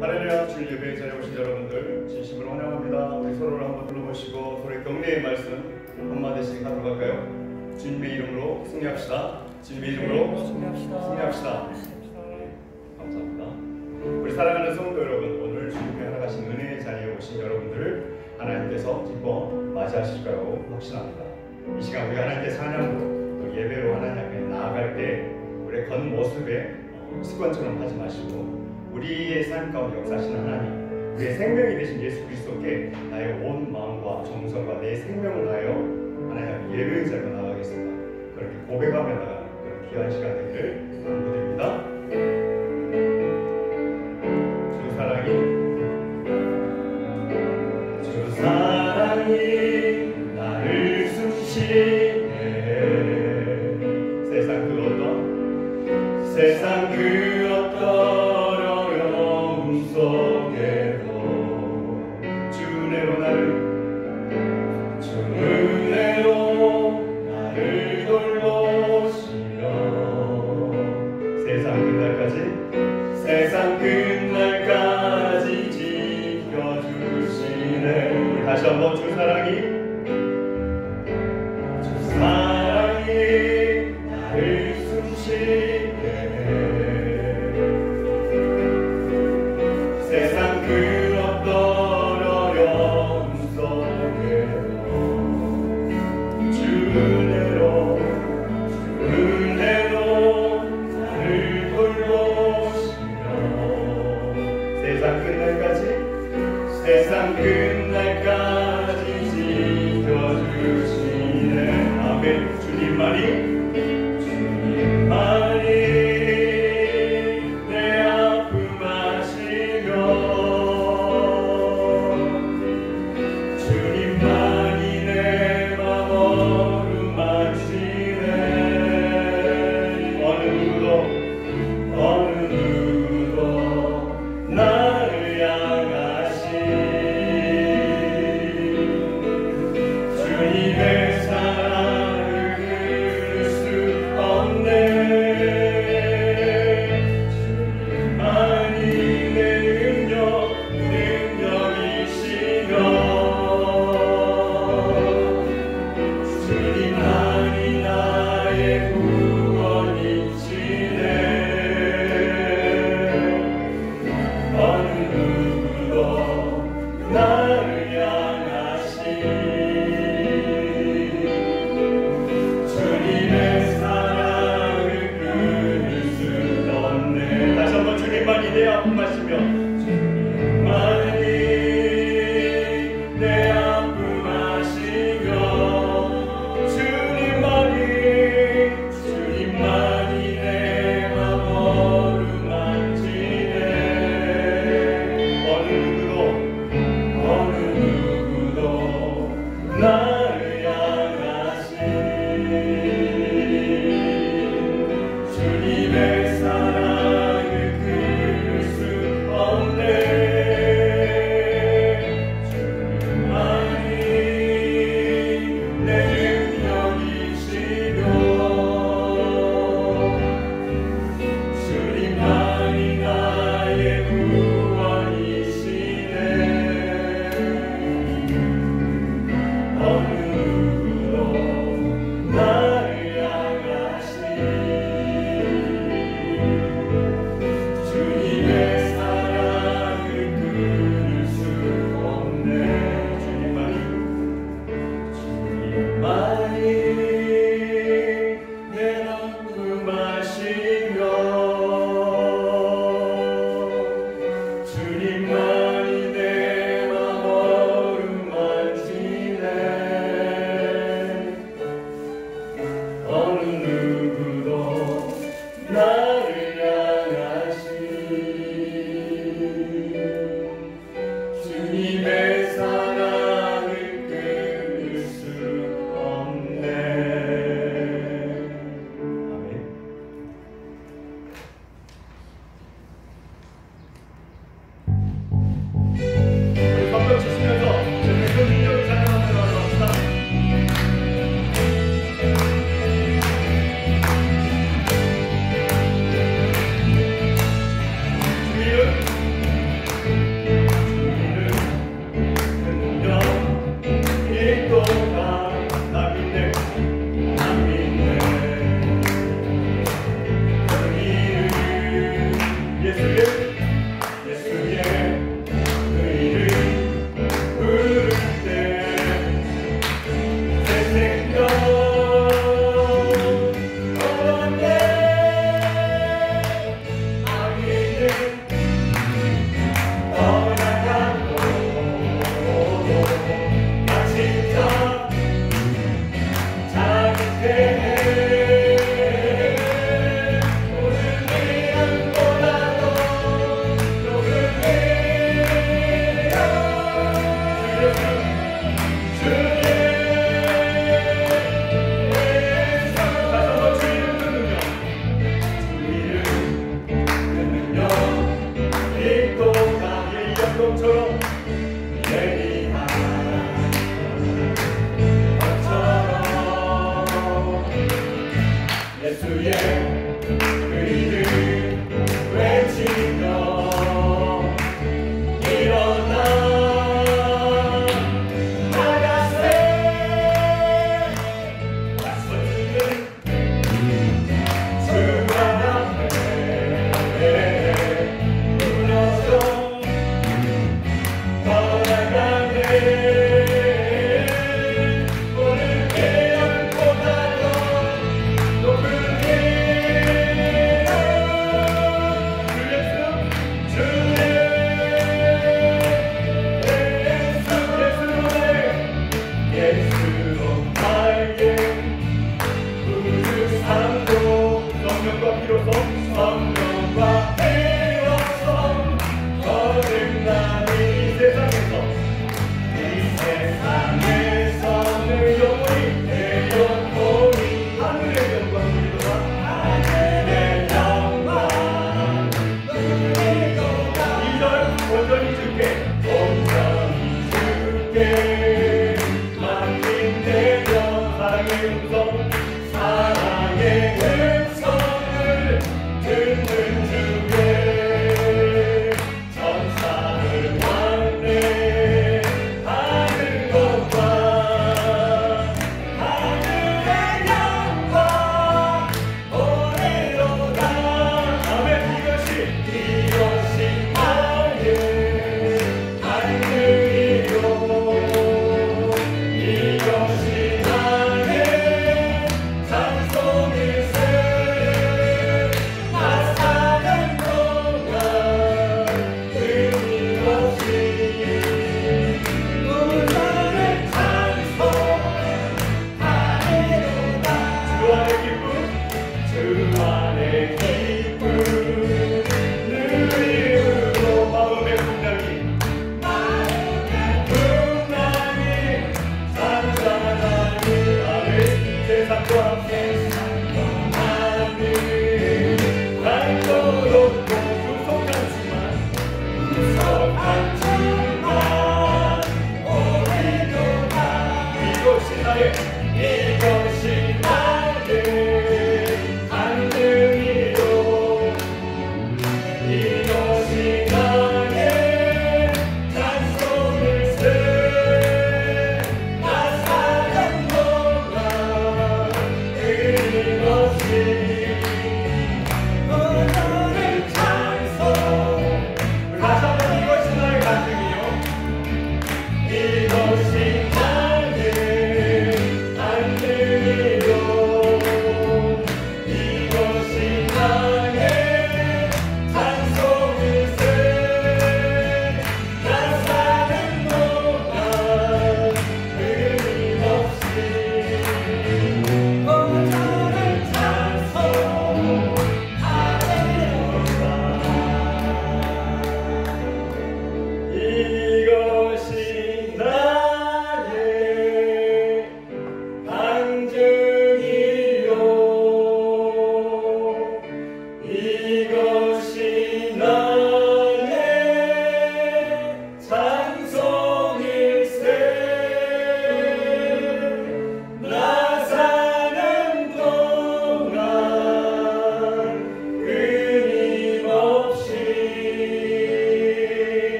할렐루야. 주일 예배에 자리에 오신 여러분들 진심으로 환영합니다. 우리 서로를 한번 둘러보시고 서로의 격려의 말씀 한마디씩 하도록 할까요? 주님의 이름으로 승리합시다. 주님의 이름으로 승리합시다. 감사합니다. 우리 사랑하는 성도 여러분, 오늘 주님께 허락하신 은혜의 자리에 오신 여러분들을 하나님께서 기뻐 맞이하실 거라고 확신합니다. 이 시간 우리 하나님께 찬양으로 또 예배로 하나님 앞에 나아갈 때 우리의 겉모습에 습관처럼 하지 마시고 우리의 삶 가운데 역사하시는 하나님, 우리의 생명이 되신 예수 그리스도께 나의 온 마음과 정성과 내 생명을 다하여 하나님 앞에 예배의 자리로 나가겠습니다. 그렇게 고백하며 나가는 그런 귀한 시간 되기를 간구드립니다. 주 사랑이 나를 숨쉬게 세상 그 어떤 어려움 속에도 주 은혜로 나를 돌보시며 세상 끝날까지 지켜주시네. 다시 한번 주 사랑이 나를 숨쉬게 세상 그 어떤 어려움 속에도 주 은혜로 나를 돌보시며 세상 끝날까지 지켜주시네. 아멘. 주님만이 내 아픔 아시며 주님만이 내 맘 어루만지네. 어느 누구도 나를 향하신 주님의 사랑을 끊을 수 없네. 내 아픔 아시며 내 아픔 아시며 주님만이 내 맘 어루만지네. 어느 누구도 나를 향하신 주님의 사랑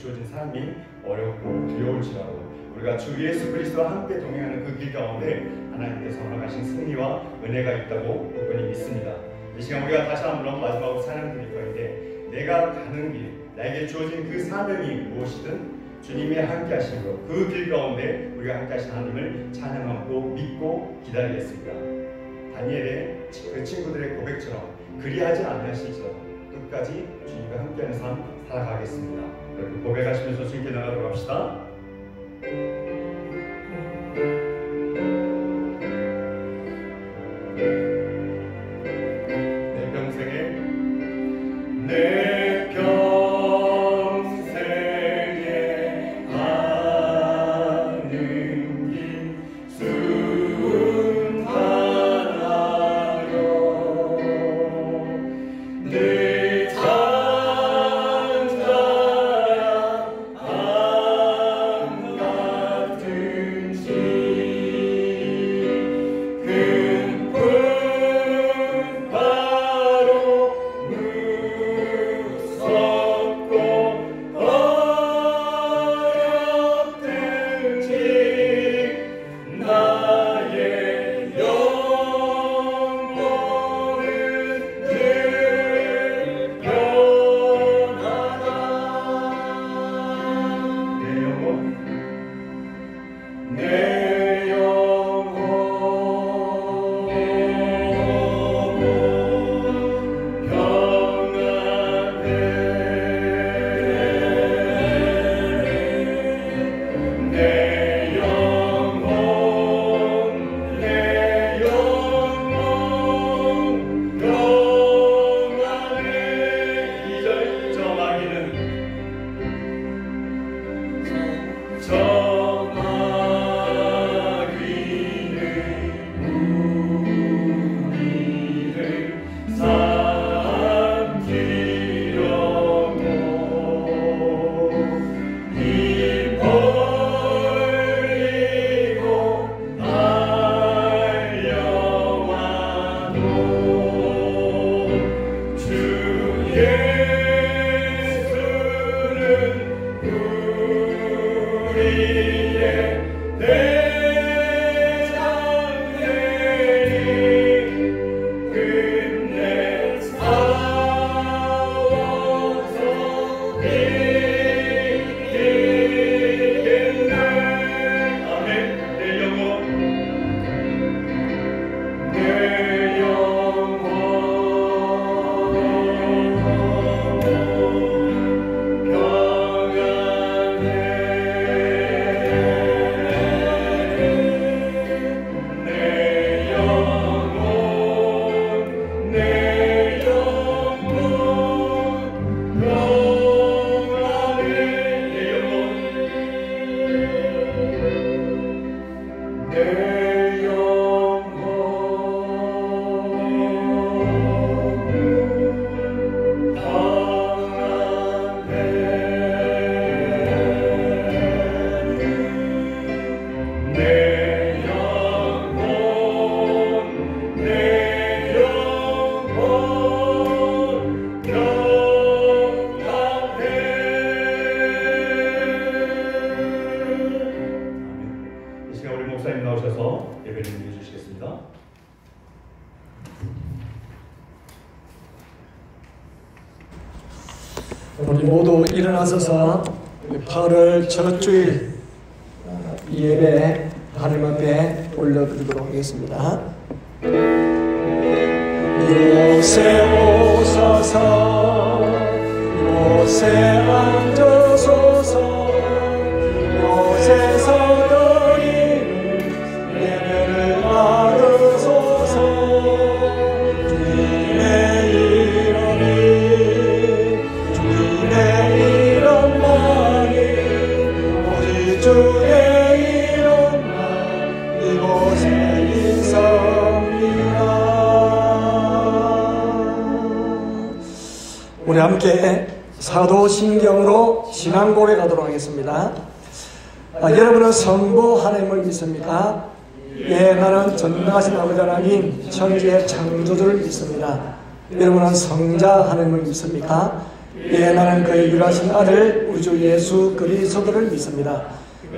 주어진 삶이 어렵고 두려울지라도 우리가 주 예수 그리스도와 함께 동행하는 그 길 가운데 하나님께서 허락하신 승리와 은혜가 있다고 굳건히 믿습니다. 이 시간 우리가 다시 한번 마지막으로 찬양 드릴 거인데, 내가 가는 길, 나에게 주어진 그 사명이 무엇이든 주님이 함께 하심으로 그 길 가운데 우리가 함께 하신 하나님을 찬양하고 믿고 기다리겠습니다. 다니엘의 그 친구들의 고백처럼 그리하지 않으실지라도 끝까지 주님과 함께하는 삶 살아가겠습니다. 여러분 고백하시면서 주님께 나가도록 합시다. 내 평생에 우리 모두 일어나서서 팔을 저주일 예배 하나님 앞에 올려드리도록 하겠습니다. 이곳에 오소서, 이곳에 앉으소서, 이곳에서 너희는 예배를 받으소서. 주님의 이름이, 주님의 이름만이, 오직 주의 이름만 이곳에 있습니다. 우리 함께 사도신경으로 신앙 고백하도록 하겠습니다. 여러분은 성부 하나님을 믿습니까? 예, 나는 전능하신 아버지 하나님 천지의 창조주를 믿습니다. 여러분은 성자 하나님을 믿습니까? 예, 나는 그의 유일하신 아들 우리 주 예수 그리스도를 믿습니다.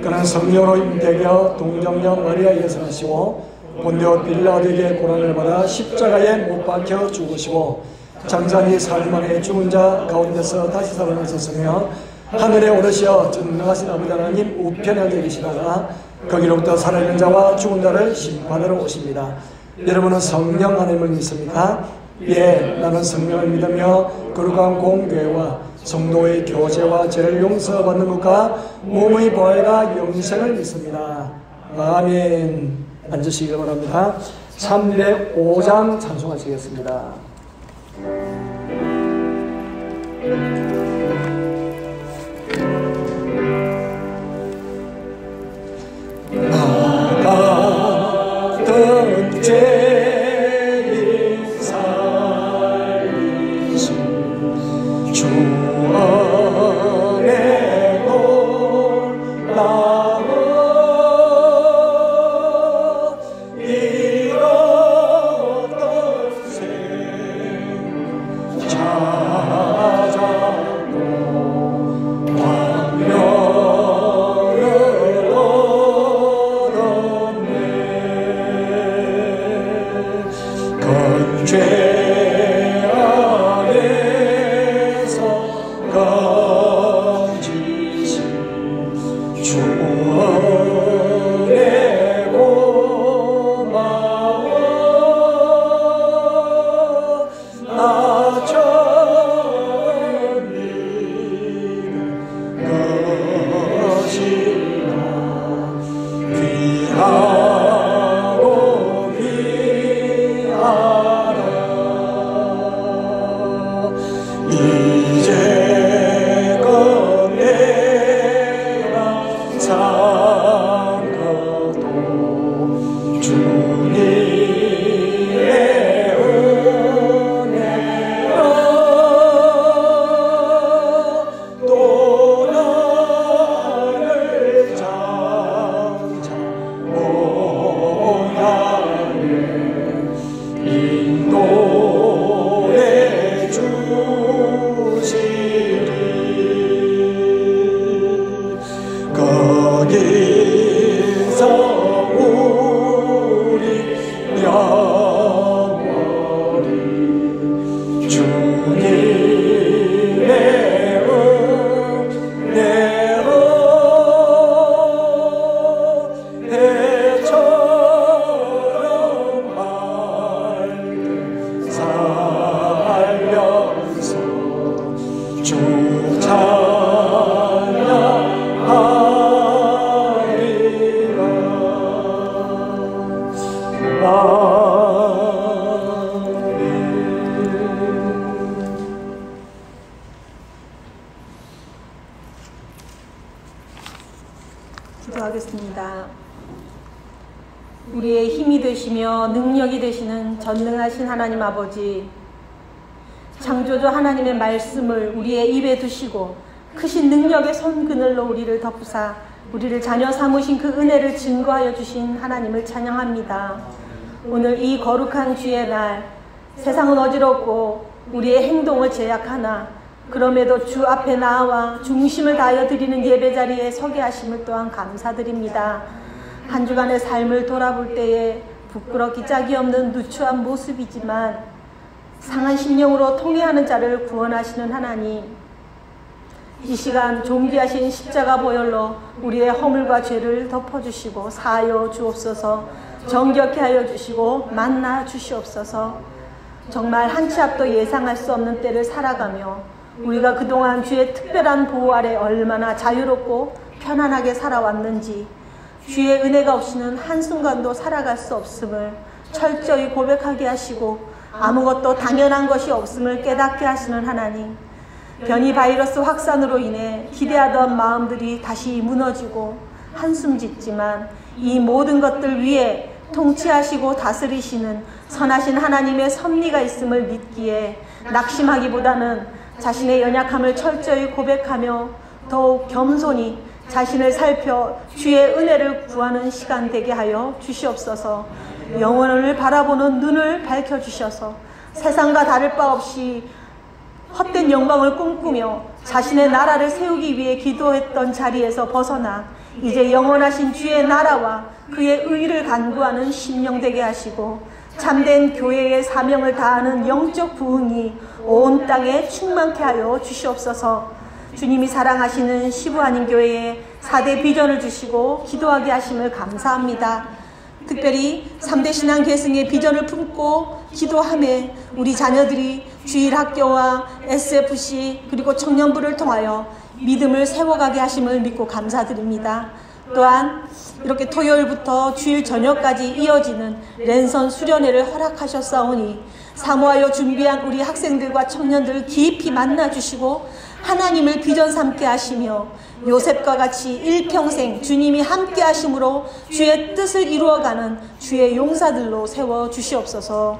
그는 성령으로 잉태되어 동정녀 마리아에게서 나시고 본디오 빌라도에게 고난을 받아 십자가에 못 박혀 죽으시고 장사니 4일 만에 죽은 자 가운데서 다시 살아나셨으며 하늘에 오르시어 전능하신 아버지 하나님 우편에 앉아 계시다가 거기로부터 살아있는 자와 죽은 자를 심판하러 오십니다. 여러분은 성령 하나님을 믿습니까? 예, 나는 성령을 믿으며 거룩한 공교회와 성도의 교제와 죄를 용서받는 것과 몸의 부활과 영생을 믿습니다. 아멘. 앉으시기 바랍니다. 305장 찬송하시겠습니다. 나갔던 죄인 살리신 주 안에 놀라워 잃었던 생 찾아고 광명을 얻었네. 건죄 안에서 건지신 주 은혜 고마워. 나 처음 믿는 것이라 귀하고 귀하라. 이제껏 내가 살아도 주님의 은혜로 또 나를 장차 모양에 인도해 주시리. 거기서 우리 영원히 주님의 은혜로 해처럼 밝게 살면서 주 찬양하리라. 기도하겠습니다. 우리의 힘이 되시며 능력이 되시는 전능하신 하나님 아버지, 창조주 하나님의 말씀을 우리의 입에 두시고 크신 능력의 손그늘로 우리를 덮으사 우리를 자녀 삼으신 그 은혜를 증거하여 주신 하나님을 찬양합니다. 오늘 이 거룩한 주의 날, 세상은 어지럽고 우리의 행동을 제약하나 그럼에도 주 앞에 나와 중심을 다하여 드리는 예배 자리에 서게 하심을 또한 감사드립니다. 한 주간의 삶을 돌아볼 때에 부끄럽기 짝이 없는 누추한 모습이지만 상한 심령으로 통회하는 자를 구원하시는 하나님, 이 시간 존귀하신 십자가 보혈로 우리의 허물과 죄를 덮어주시고 사하여 주옵소서. 정결케 하여 주시고 만나 주시옵소서. 정말 한 치 앞도 예상할 수 없는 때를 살아가며 우리가 그동안 주의 특별한 보호 아래 얼마나 자유롭고 편안하게 살아왔는지, 주의 은혜가 없이는 한순간도 살아갈 수 없음을 철저히 고백하게 하시고 아무것도 당연한 것이 없음을 깨닫게 하시는 하나님, 변이 바이러스 확산으로 인해 기대하던 마음들이 다시 무너지고 한숨 짓지만 이 모든 것들 위에 통치하시고 다스리시는 선하신 하나님의 섭리가 있음을 믿기에 낙심하기보다는 자신의 연약함을 철저히 고백하며 더욱 겸손히 자신을 살펴 주의 은혜를 구하는 시간 되게 하여 주시옵소서. 영혼을 바라보는 눈을 밝혀주셔서 세상과 다를 바 없이 헛된 영광을 꿈꾸며 자신의 나라를 세우기 위해 기도했던 자리에서 벗어나 이제 영원하신 주의 나라와 그의 의를 간구하는 심령 되게 하시고 참된 교회의 사명을 다하는 영적 부흥이 온 땅에 충만케 하여 주시옵소서. 주님이 사랑하시는 시부한인교회에 4대 비전을 주시고 기도하게 하심을 감사합니다. 특별히 3대 신앙 계승의 비전을 품고 기도하며 우리 자녀들이 주일학교와 SFC 그리고 청년부를 통하여 믿음을 세워가게 하심을 믿고 감사드립니다. 또한 이렇게 토요일부터 주일 저녁까지 이어지는 랜선 수련회를 허락하셨사오니 사모하여 준비한 우리 학생들과 청년들 깊이 만나주시고 하나님을 비전 삼게 하시며 요셉과 같이 일평생 주님이 함께 하심으로 주의 뜻을 이루어가는 주의 용사들로 세워주시옵소서.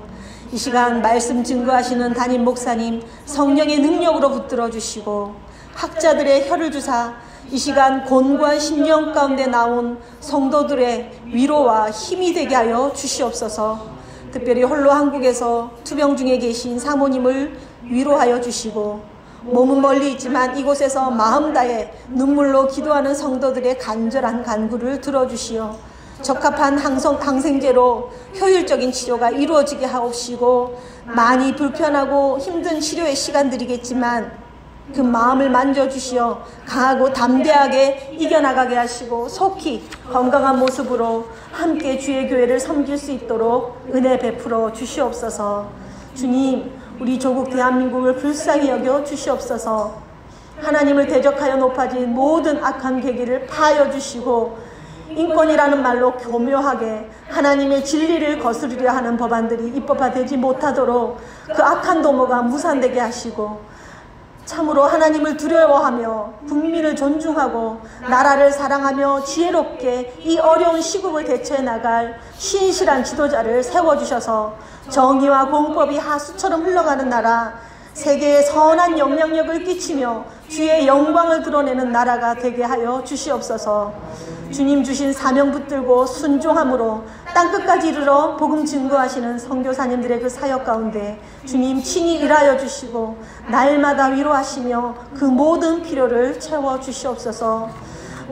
이 시간 말씀 증거하시는 담임 목사님 성령의 능력으로 붙들어 주시고 학자들의 혀를 주사 이 시간 곤고한 심령 가운데 나온 성도들의 위로와 힘이 되게 하여 주시옵소서. 특별히 홀로 한국에서 투병 중에 계신 사모님을 위로하여 주시고 몸은 멀리 있지만 이곳에서 마음 다해 눈물로 기도하는 성도들의 간절한 간구를 들어주시어 적합한 항생제로 효율적인 치료가 이루어지게 하옵시고 많이 불편하고 힘든 치료의 시간들이겠지만 그 마음을 만져주시어 강하고 담대하게 이겨나가게 하시고 속히 건강한 모습으로 함께 주의 교회를 섬길 수 있도록 은혜 베풀어 주시옵소서. 주님, 우리 조국 대한민국을 불쌍히 여겨 주시옵소서. 하나님을 대적하여 높아진 모든 악한 계기를 파하여 주시고 인권이라는 말로 교묘하게 하나님의 진리를 거스르려 하는 법안들이 입법화되지 못하도록 그 악한 도모가 무산되게 하시고 참으로 하나님을 두려워하며 국민을 존중하고 나라를 사랑하며 지혜롭게 이 어려운 시국을 대처해 나갈 신실한 지도자를 세워주셔서 정의와 공법이 하수처럼 흘러가는 나라, 세계에 선한 영향력을 끼치며 주의 영광을 드러내는 나라가 되게 하여 주시옵소서. 주님 주신 사명 붙들고 순종함으로 땅끝까지 이르러 복음 증거하시는 선교사님들의 그 사역 가운데 주님 친히 일하여 주시고 날마다 위로하시며 그 모든 필요를 채워 주시옵소서.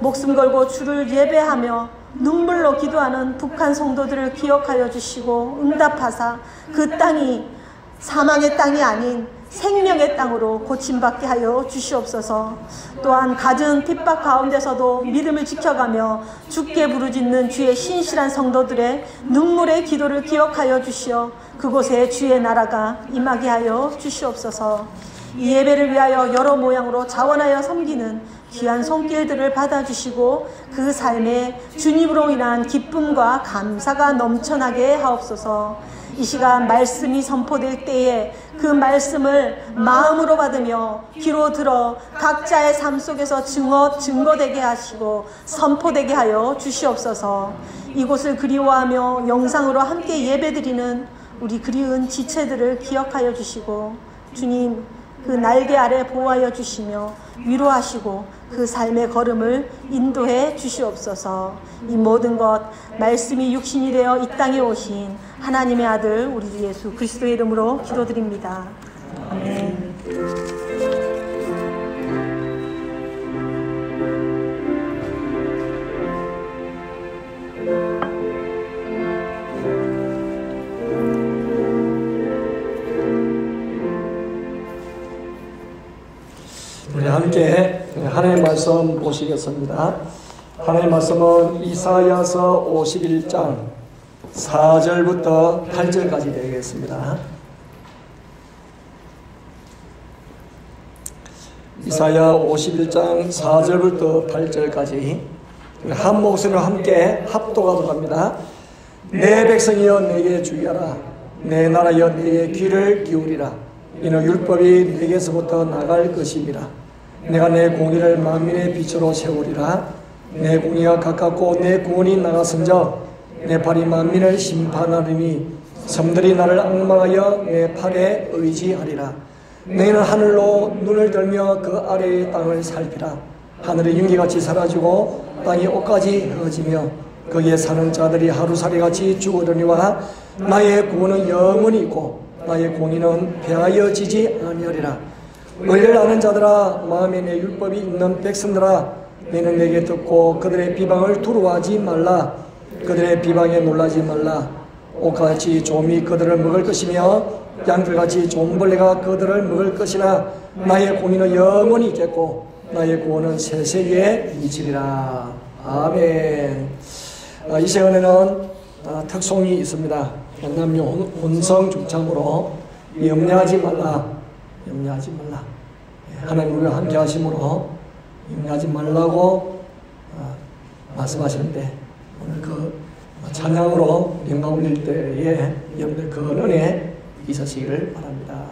목숨 걸고 주를 예배하며 눈물로 기도하는 북한 성도들을 기억하여 주시고 응답하사 그 땅이 사망의 땅이 아닌 생명의 땅으로 고침받게 하여 주시옵소서. 또한 갖은 핍박 가운데서도 믿음을 지켜가며 주께 부르짖는 주의 신실한 성도들의 눈물의 기도를 기억하여 주시어 그곳에 주의 나라가 임하게 하여 주시옵소서. 이 예배를 위하여 여러 모양으로 자원하여 섬기는 귀한 손길들을 받아주시고 그 삶에 주님으로 인한 기쁨과 감사가 넘쳐나게 하옵소서. 이 시간 말씀이 선포될 때에 그 말씀을 마음으로 받으며 귀로 들어 각자의 삶 속에서 증거되게 하시고 선포되게 하여 주시옵소서. 이곳을 그리워하며 영상으로 함께 예배드리는 우리 그리운 지체들을 기억하여 주시고 주님 그 날개 아래 보호하여 주시며 위로하시고 그 삶의 걸음을 인도해 주시옵소서. 이 모든 것 말씀이 육신이 되어 이 땅에 오신 하나님의 아들 우리 주 예수 그리스도의 이름으로 기도드립니다. 아멘. 우리 함께 하나님의 말씀 보시겠습니다. 하나님의 말씀은 이사야서 51장 4절부터 8절까지 되겠습니다. 이사야 51장 4절부터 8절까지 한 목소리로 함께 합독하도록 합니다. 내 백성이여 내게 주의하라. 내 나라여 내게 귀를 기울이라. 이는 율법이 내게서부터 나갈 것입니다. 내가 내 공의를 만민의 빛으로 세우리라. 내 공의가 가깝고 내 구원이 나갔은즉 내 팔이 만민을 심판하리니 섬들이 나를 앙망하여 내 팔에 의지하리라. 너희는 하늘로 눈을 들며 그 아래의 땅을 살피라. 하늘의 윤기같이 사라지고 땅이 옷까지 흩어지며 거기에 사는 자들이 하루살이같이 죽으려니와 나의 구원은 영원히 있고 나의 공의는 폐하여지지 아니하리라. 의를 아는 자들아, 마음에 내 율법이 있는 백성들아, 너는 내게 듣고 그들의 비방을 두려워하지 말라. 그들의 비방에 놀라지 말라. 옷같이 좀이 그들을 먹을 것이며 양들같이 종벌레가 그들을 먹을 것이나 나의 공의는 영원히 있겠고 나의 구원은 세세기에 미치리라. 아멘. 이 시간에는 특송이 있습니다. 남녀 혼성 중창으로 염려하지 말라. 염려하지 말라. 하나님 우리와 함께 하심으로 염려하지 말라고 말씀하시는데, 오늘 그 찬양으로 영광 올릴 때에 여러분들 그 은혜 있으시기를 바랍니다.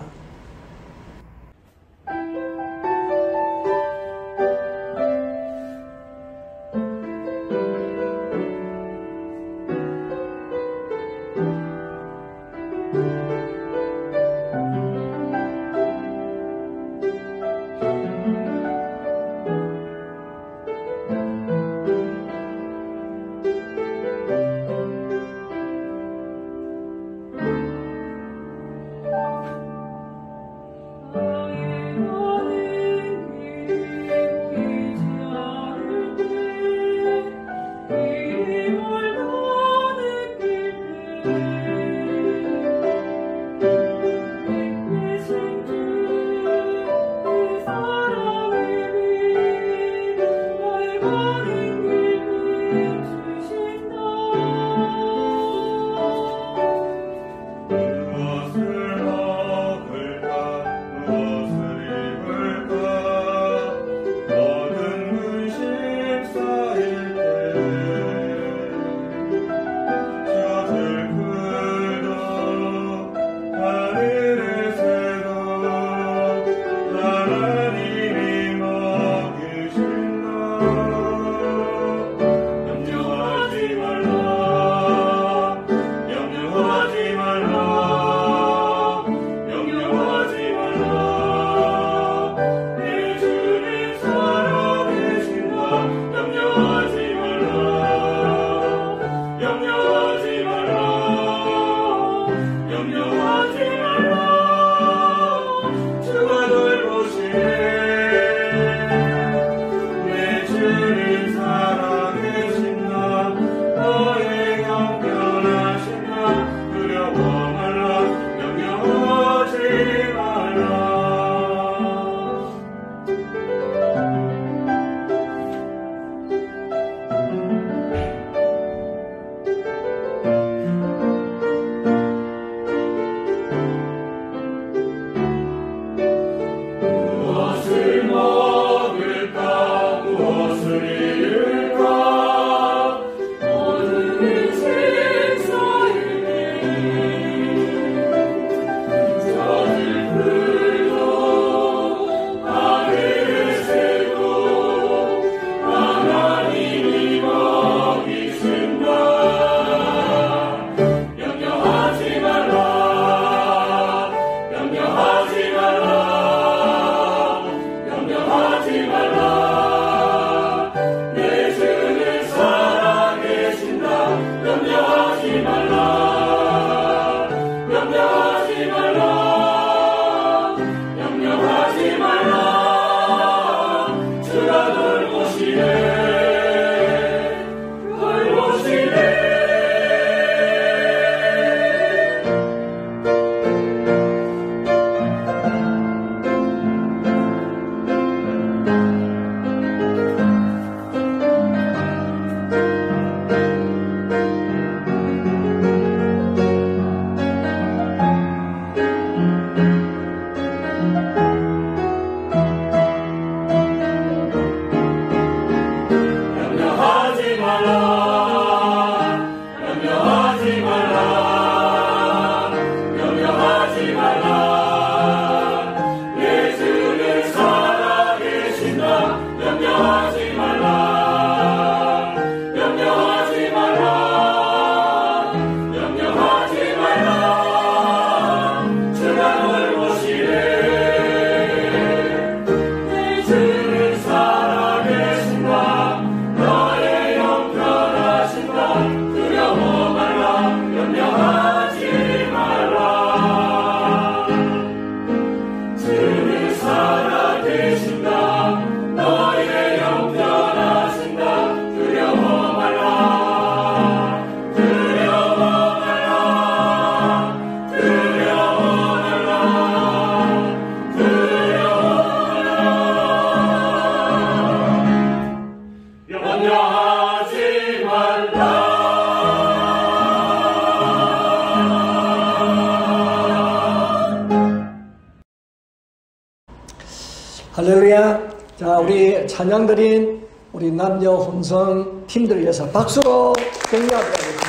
할렐루야. 자, 우리 찬양 드린 우리 남녀 혼성 팀들을 위해서 박수로 격려하겠습니다.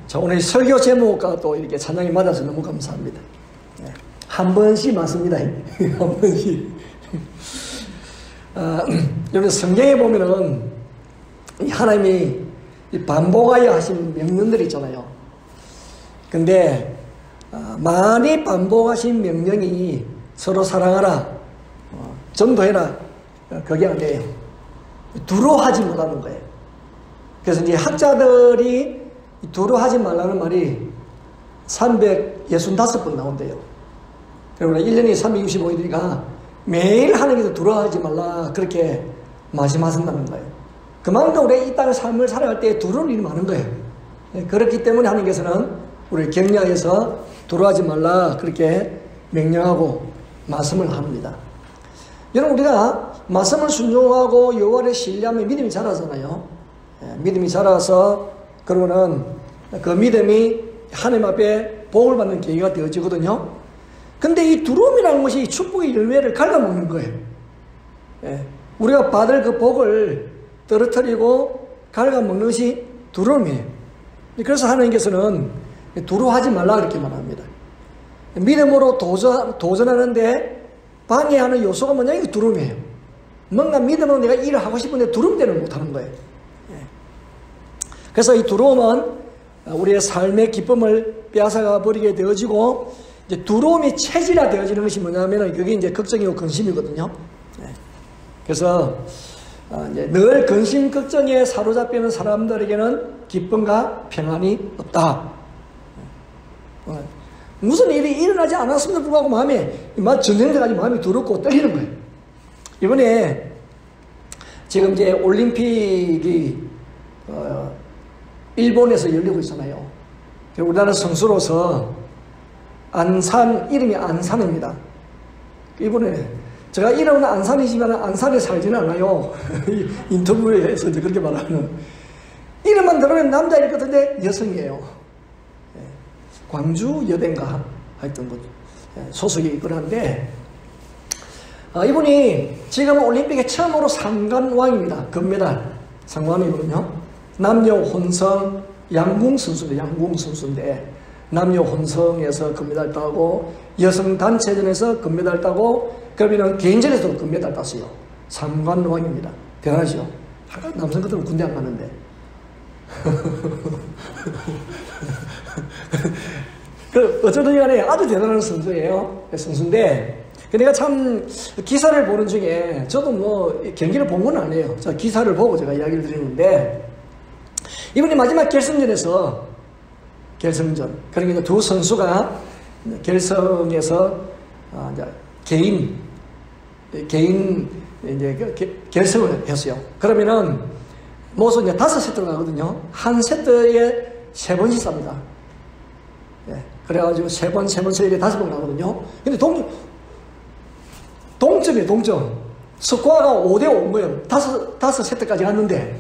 자, 오늘 설교 제목과 또 이렇게 찬양이 맞아서 너무 감사합니다. 한 번씩 맞습니다. 한 번씩. 여러분, 성경에 보면은 하나님이 반복하여 하신 명령들이 있잖아요. 근데 많이 반복하신 명령이 서로 사랑하라, 전도해라, 그게 안 돼요. 두로 하지 못하는 거예요. 그래서 이제 학자들이 두로 하지 말라는 말이 365번 나온대요. 그러면 1년에 365일이니까 매일 하나님께서 두로 하지 말라 그렇게 말씀하신다는 거예요. 그만큼 우리 이 땅의 삶을 살아갈 때 두려운 일이 많은 거예요. 그렇기 때문에 하나님께서는 우리를 격려해서 두려워하지 말라 그렇게 명령하고 말씀을 합니다. 여러분, 우리가 말씀을 순종하고 여호와를 신뢰하면 믿음이 자라잖아요. 믿음이 자라서 그러면은 그 믿음이 하나님 앞에 복을 받는 계기가 되어지거든요. 근데 이 두려움이라는 것이 이 축복의 열매를 갉아먹는 거예요. 우리가 받을 그 복을 떨어뜨리고 갉아먹는 것이 두려움이에요. 그래서 하나님께서는 두려워하지 말라 그렇게 말합니다. 믿음으로 도전하는데 방해하는 요소가 뭐냐? 이거 두려움이에요. 뭔가 믿음으로 내가 일을 하고 싶은데 두려움 때문에 못하는 거예요. 그래서 이 두려움은 우리의 삶의 기쁨을 빼앗아가 버리게 되어지고, 이제 두려움이 체질화 되어지는 것이 뭐냐면 그게 이제 걱정이고 근심이거든요. 그래서 이제 늘 근심 걱정에 사로잡히는 사람들에게는 기쁨과 평안이 없다. 무슨 일이 일어나지 않았음에도 불구하고 마음에 전쟁돼가지고 마음이 두렵고 떨리는 거예요. 이번에 지금 이제 올림픽이 일본에서 열리고 있잖아요. 우리나라 선수로서 안산, 이름이 안산입니다. 이번에 제가 이름은 안산이지만 안산에 살지는 않아요. 인터뷰에서 그렇게 말하는. 이름만 들으면 남자일 것 같은데 여성이에요. 광주 여대인가 하여튼 소속이 그런데 이분이 지금 올림픽에 처음으로 상관왕입니다. 금메달 상관왕이거든요. 남녀 혼성 양궁 선수인데 남녀 혼성에서 금메달 따고 여성 단체전에서 금메달 따고 그러면은 개인전에서도 금메달 땄어요. 상관왕입니다. 대단하죠. 남성 같으면 군대 안 가는데. 어쩌든 간에 아주 대단한 선수예요. 선수인데 내가 참 기사를 보는 중에 저도 뭐 경기를 본 건 아니에요. 저 기사를 보고 제가 이야기를 드리는데 이번에 마지막 결승전 그러니까 두 선수가 결승에서 개인 이제 결승을 했어요. 그러면은 모두 이제 5세트로 가거든요. 한 세트에 3번씩 쌉니다. 그래가지고 3번 세일에 5번 나거든요. 근데 동점이에요, 동점. 스코어가 5대5인 거예요. 5세트까지 갔는데,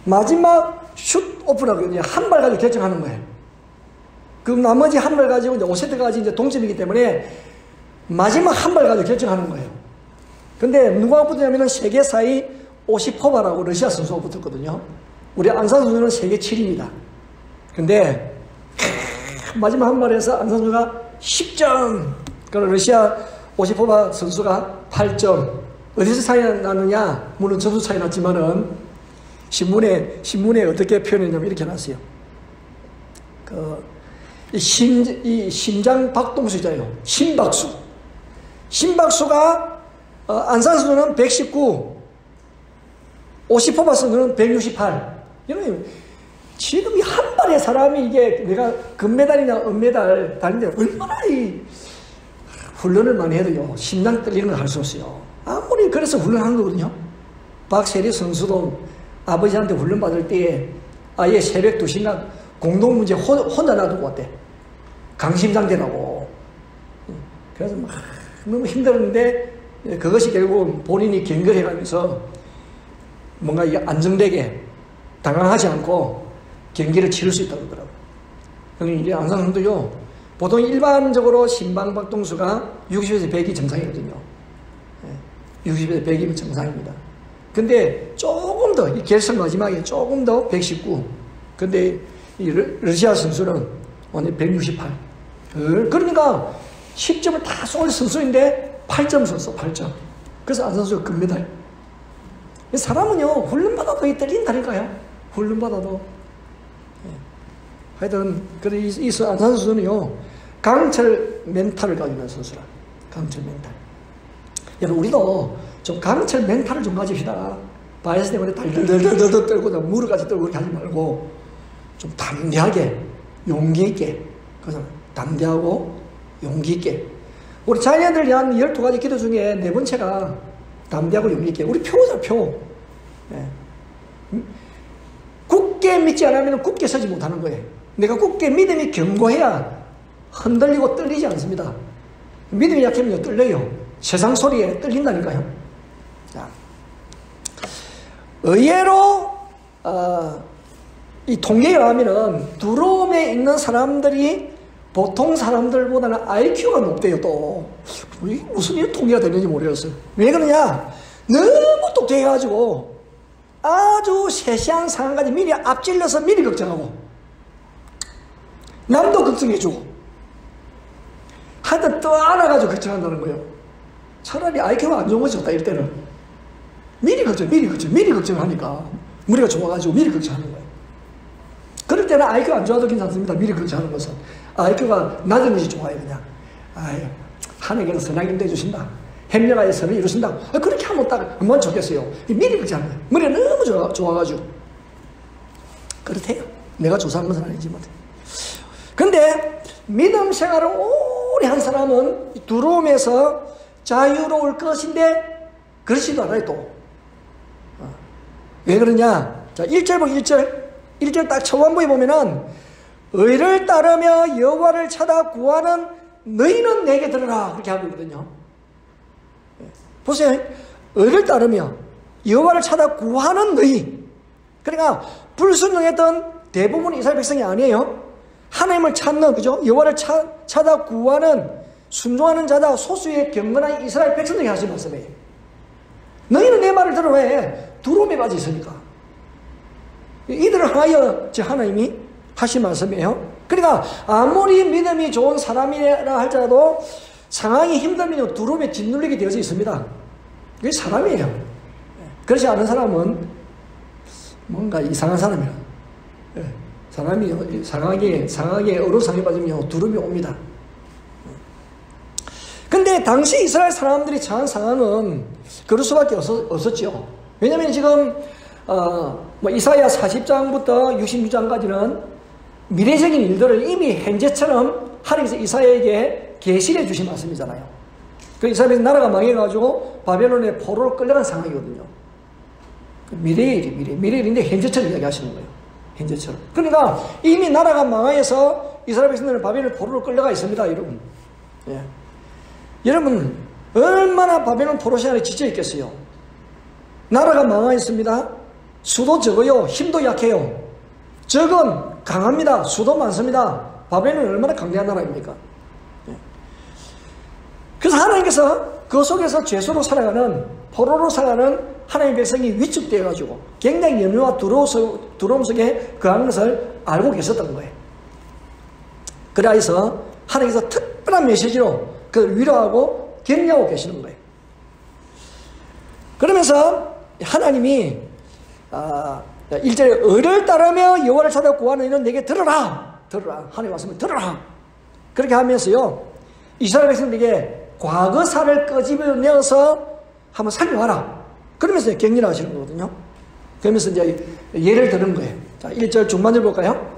마지막 슛 오프라고 한 발 가지고 결정하는 거예요. 그럼 나머지 한 발 가지고 이제 5세트까지 이제 동점이기 때문에, 마지막 한 발 가지고 결정하는 거예요. 근데 누가 붙었냐면은 세계사의 오시포바라고 러시아 선수가 붙었거든요. 우리 안산 선수는 세계 7위입니다. 근데, 마지막 한 발에서 안산 선수가 10점, 그리고 러시아 오시포바 선수가 8점. 어디서 차이 나느냐? 물론 점수 차이 났지만은 신문에 어떻게 표현했냐면 이렇게 해놨어요. 이 심장 박동수 있잖아요. 심박수가 안산 선수는 119, 오시포바 선수는 168. 여러분, 지금 이 한 발의 사람이 이게 내가 금메달이나 은메달 다닌데 얼마나 이 훈련을 많이 해도요, 심장 떨리는 걸 할 수 없어요. 아무리 그래서 훈련한 거거든요. 박세리 선수도 아버지한테 훈련받을 때에 아예 새벽 2시나 공동문제 혼자 놔두고 왔대. 강심장대라고. 그래서 막 너무 힘들었는데 그것이 결국 본인이 경결해가면서 뭔가 이게 안정되게 당황하지 않고 경기를 치를 수 있다고 그러더라고요. 이제 안산 선수도요, 보통 일반적으로 심방박동수가 60에서 100이 정상이거든요. 60에서 100이면 정상입니다. 근데 조금 더, 이 결승 마지막에 조금 더 119. 근데 이 러시아 선수는 오늘 168. 그러니까 10점을 다 쏠 선수인데 8점 쏘어 8점. 그래서 안 선수가 금메달. 사람은요, 훈련받아도 떨린다니까요. 훈련받아도. 하여튼, 그래, 이 안 선수는요, 강철 멘탈을 가지고 있는 선수라. 강철 멘탈. 여러분, 우리도 좀 강철 멘탈을 좀 가집시다. 바이러스 때문에 달달달달달 떨고, 무릎까지 떨고 그렇게 하지 말고, 좀 담대하게, 용기 있게, 그래서 담대하고, 용기 있게. 우리 자녀들 위한 12가지 기도 중에 4번째가 담대하고 용기 있게. 우리 표죠, 표. 예. 굳게 믿지 않으면 굳게 서지 못하는 거예요. 내가 굳게 믿음이 견고해야 흔들리고 떨리지 않습니다. 믿음이 약하면 떨려요. 세상 소리에 떨린다니까요. 자, 의외로 이 통계에 의하면 두로움에 있는 사람들이 보통 사람들보다는 IQ가 높대요. 또 무슨 일 통계가 되는지 모르겠어요. 왜 그러냐? 너무 똑똑해가지고 아주 세세한 상황까지 미리 앞질러서 미리 걱정하고 남도 걱정해주고 하여튼 또 알아가지고 걱정한다는 거예요. 차라리 IQ가 안 좋은 것이 좋다. 이럴 때는 미리 걱정하니까 머리가 좋아가지고 미리 걱정하는 거예요. 그럴 때는 IQ가 안 좋아도 괜찮습니다. 미리 걱정하는 것은. IQ가 낮은 것이 좋아요. 그냥 아유, 하나님께서 선하게 인도해 주신다. 협력하여 선을 이루신다. 그렇게 하면 딱 얼마나 좋겠어요. 미리 걱정하는 거예요. 머리가 너무 좋아가지고. 그렇대요. 내가 조사한 것은 아니지만. 근데 믿음 생활을 오래 한 사람은 두려움에서 자유로울 것인데 그렇지도 않아요. 또 왜 그러냐? 자, 1절 보고 1절 딱 초반부에 보면은 의를 따르며 여호와를 찾아 구하는 너희는 내게 들으라 그렇게 하고 있거든요. 보세요. 의를 따르며 여호와를 찾아 구하는 너희. 그러니까 불순종했던 대부분 이스라엘 백성이 아니에요. 하나님을 찾는, 그죠? 여호와를 찾아 구하는 순종하는 자다. 소수의 경건한 이스라엘 백성들이 하신 말씀이에요. 너희는 내 말을 들어. 왜? 두려움에 빠져 있으니까. 이들을 향하여 하나님이 하신 말씀이에요. 그러니까 아무리 믿음이 좋은 사람이라 할지라도 상황이 힘들면 두려움에 짓눌리게 되어져 있습니다. 그게 사람이에요. 그렇지 않은 사람은 뭔가 이상한 사람이라. 사람이 상황에 어려움에 빠지면 두려움이 옵니다. 근데 당시 이스라엘 사람들이 처한 상황은 그럴 수밖에 없었죠. 왜냐하면 지금 이사야 40장부터 66장까지는 미래적인 일들을 이미 현재처럼 하나님께서 이사야에게 계시해 주신 말씀이잖아요. 그 이스라엘 나라가 망해가지고 바벨론의 포로로 끌려간 상황이거든요. 미래의 일인데 현재처럼 이야기하시는 거예요. 현재처럼. 그러니까 이미 나라가 망하여서 이스라엘 백성들은 바벨론 포로로 끌려가 있습니다, 여러분. 예. 여러분 얼마나 바벨론 포로 생활에 지쳐 있겠어요. 나라가 망하였습니다. 수도 적어요. 힘도 약해요. 적은 강합니다. 수도 많습니다. 바벨론은 얼마나 강대한 나라입니까? 예. 그래서 하나님께서 그 속에서 죄수로 살아가는 포로로 살아가는 하나님의 백성이 위축되어가지고 굉장히 염려와 두려움 속에 거하는 것을 알고 계셨던 거예요. 그래서 하나님께서 특별한 메시지로 그걸 위로하고 격려하고 계시는 거예요. 그러면서 하나님이 1절에 의를 따르며 여호와를 찾아 구하는 이는 내게 들으라. 하나님 말씀을 들으라. 그렇게 하면서요 이스라엘 백성들에게 과거사를 끄집어내어서 한번 살펴봐라. 그러면서 격려를 하시는 거거든요. 그러면서 이제 예를 드는 거예요. 자, 1절 중반절 볼까요?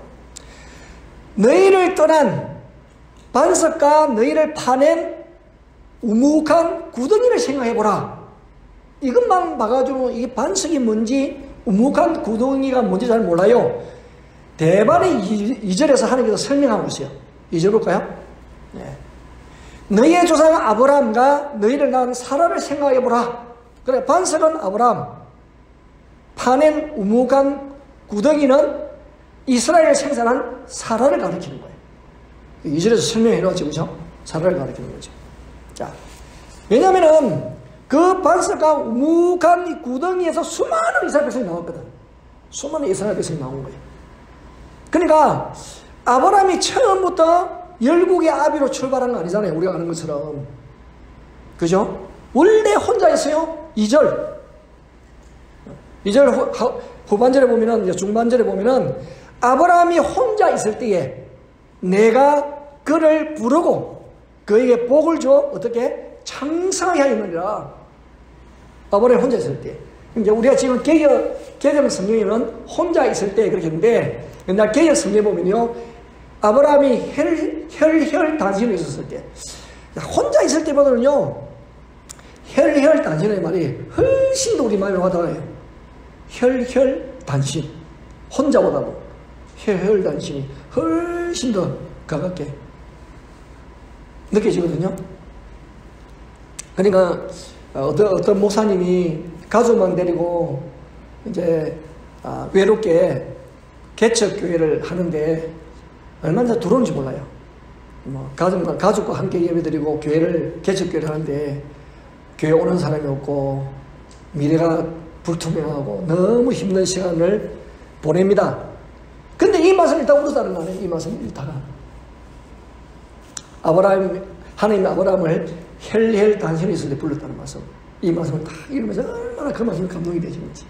너희를 떠난 반석과 너희를 파낸 우묵한 구덩이를 생각해보라. 이것만 봐가지고 이게 반석이 뭔지 우묵한 구덩이가 뭔지 잘 몰라요. 대반의 2절에서 하나님께서 설명하고 있어요. 2절 볼까요? 네. 너희의 조상 아브라함과 너희를 낳은 사라를 생각해보라. 그래, 반석은 아브라함, 파낸 우묵한 구덩이는 이스라엘을 생산한 사라를 가리키는 거예요. 2절에서 설명해 놓았죠. 그죠? 사라를 가리키는 거죠. 자, 왜냐면은 그 반석과 우묵한 구덩이에서 수많은 이스라엘 백성이 나왔거든. 수많은 이스라엘 백성이 나온 거예요. 그러니까 아브라함이 처음부터 열국의 아비로 출발한 거 아니잖아요. 우리가 아는 것처럼. 그죠? 원래 혼자였어요. 2절 후반절에 보면은, 이제 중반절에 보면은, 아브라함이 혼자 있을 때에 내가 그를 부르고 그에게 복을 줘, 어떻게? 창성하게 하였느니라. 아브라함이 혼자 있을 때. 이제 우리가 지금 개혁 성경에는 혼자 있을 때 그렇게 했는데, 옛날 개혁 성경에 보면요, 아브라함이 혈혈단신으로 있었을 때, 혼자 있을 때보다는요, 혈혈단신의 말이 훨씬 더 우리 마음에 와닿아요. 혈혈단신. 혼자보다도 혈혈단신이 훨씬 더 가깝게 느껴지거든요. 그러니까 어떤 목사님이 가족만 데리고 이제 외롭게 개척교회를 하는데 얼마나 들어오는지 몰라요. 뭐 가족과 함께 예배드리고 개척교회를 하는데 교회 오는 사람이 없고 미래가 불투명하고 너무 힘든 시간을 보냅니다. 근데 이 말씀을 일단 울었다는 거 아니에요? 이 말씀을 읽다가 하나님이 아브라함을 혈혈단신에 있을 때 불렀다는 말씀. 이 말씀을 딱 읽으면서 얼마나 그 말씀이 감동이 되시는지.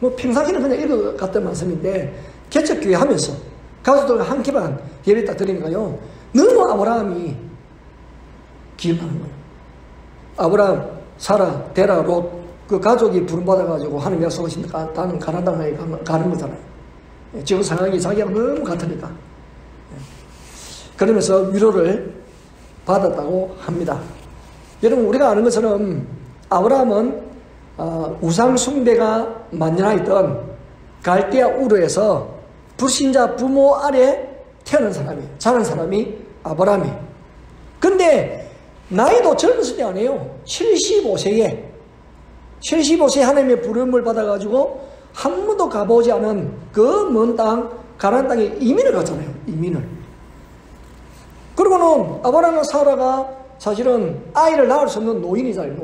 뭐 평상시는 그냥 읽어갔던 말씀인데 개척교회 하면서 가족들과 함께만 예배 딱 드리니까요, 너무 아브라함이 기억나는 거예요. 아브라함, 사라, 데라, 롯, 그 가족이 부름받아가지고 하나님 약속하신 다른 가나안 땅에 가는 거잖아요. 지금 상황이 자기하고 너무 같으니까. 그러면서 위로를 받았다고 합니다. 여러분, 우리가 아는 것처럼 아브라함은 우상숭배가 만연하였던 갈대아 우르에서 불신자 부모 아래 태어난 사람이에요. 자란 사람이 아브라함이에요. 근데 나이도 젊었을 때 아니에요. 75세에 하나님의 부름을 받아가지고 한 번도 가보지 않은 그 먼 땅 가나안 땅에 이민을 갔잖아요. 이민을. 그리고는 아브라함과 사라가 사실은 아이를 낳을 수 없는 노인이잖아요.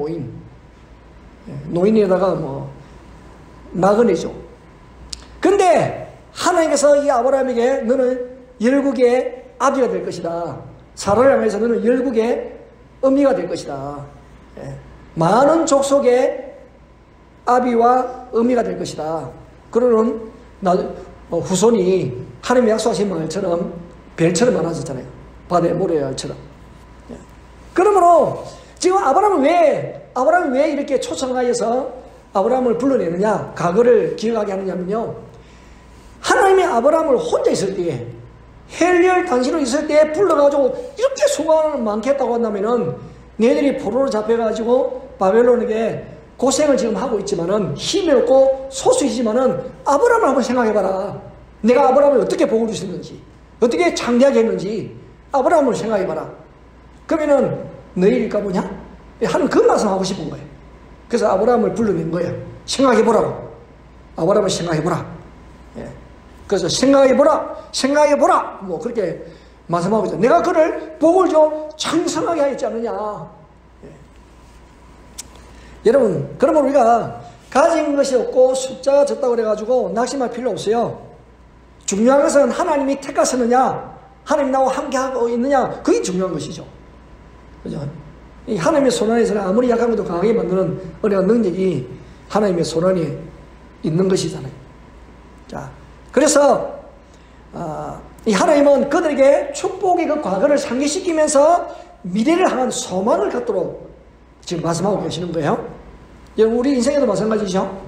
노인에다가 뭐 나그네죠. 근데 하나님께서 이 아브라함에게 너는 열국의 아비가 될 것이다. 사라를 향해서 너는 열국의 어미가 될 것이다. 많은 족속의 아비와 어미가 될 것이다. 그러는 후손이 하나님의 약속하신 말처럼 별처럼 많아졌잖아요. 바다의 모래알처럼. 그러므로 지금 아브라함이 왜 이렇게 초청하여서 아브라함을 불러내느냐, 과거를 기억하게 하느냐면요, 하나님이 아브라함을 혼자 있을 때에, 혈혈단신으로 있을 때에 불러가지고 이렇게 수고가 많겠다고 한다면은 너희들이 포로로 잡혀가지고 바벨론에게 고생을 지금 하고 있지만은 힘이 없고 소수이지만은 아브라함을 한번 생각해봐라. 내가 아브라함을 어떻게 복을 주셨는지, 어떻게 창대하게 했는지 아브라함을 생각해봐라. 그러면은 너희일까 보냐? 하는 그 말씀 하고 싶은 거예요. 그래서 아브라함을 불러낸 거예요. 생각해보라. 아브라함을 생각해보라. 그래서 생각해보라. 뭐 그렇게 말씀하고 있죠. 내가 그를 복을 줘 창성하게 하였지 않느냐. 여러분, 그러면 우리가 가진 것이 없고 숫자가 적다고 그래가지고 낙심할 필요 없어요. 중요한 것은 하나님이 택하셨느냐, 하나님 나와 함께하고 있느냐, 그게 중요한 것이죠. 그죠? 이 하나님의 손안에서는 아무리 약한 것도 강하게 만드는 은혜와 능력이 하나님의 손안에 있는 것이잖아요. 자, 그래서 이 하나님은 그들에게 축복의 그 과거를 상기시키면서 미래를 향한 소망을 갖도록 지금 말씀하고 계시는 거예요. 여러분, 우리 인생에도 마찬가지죠.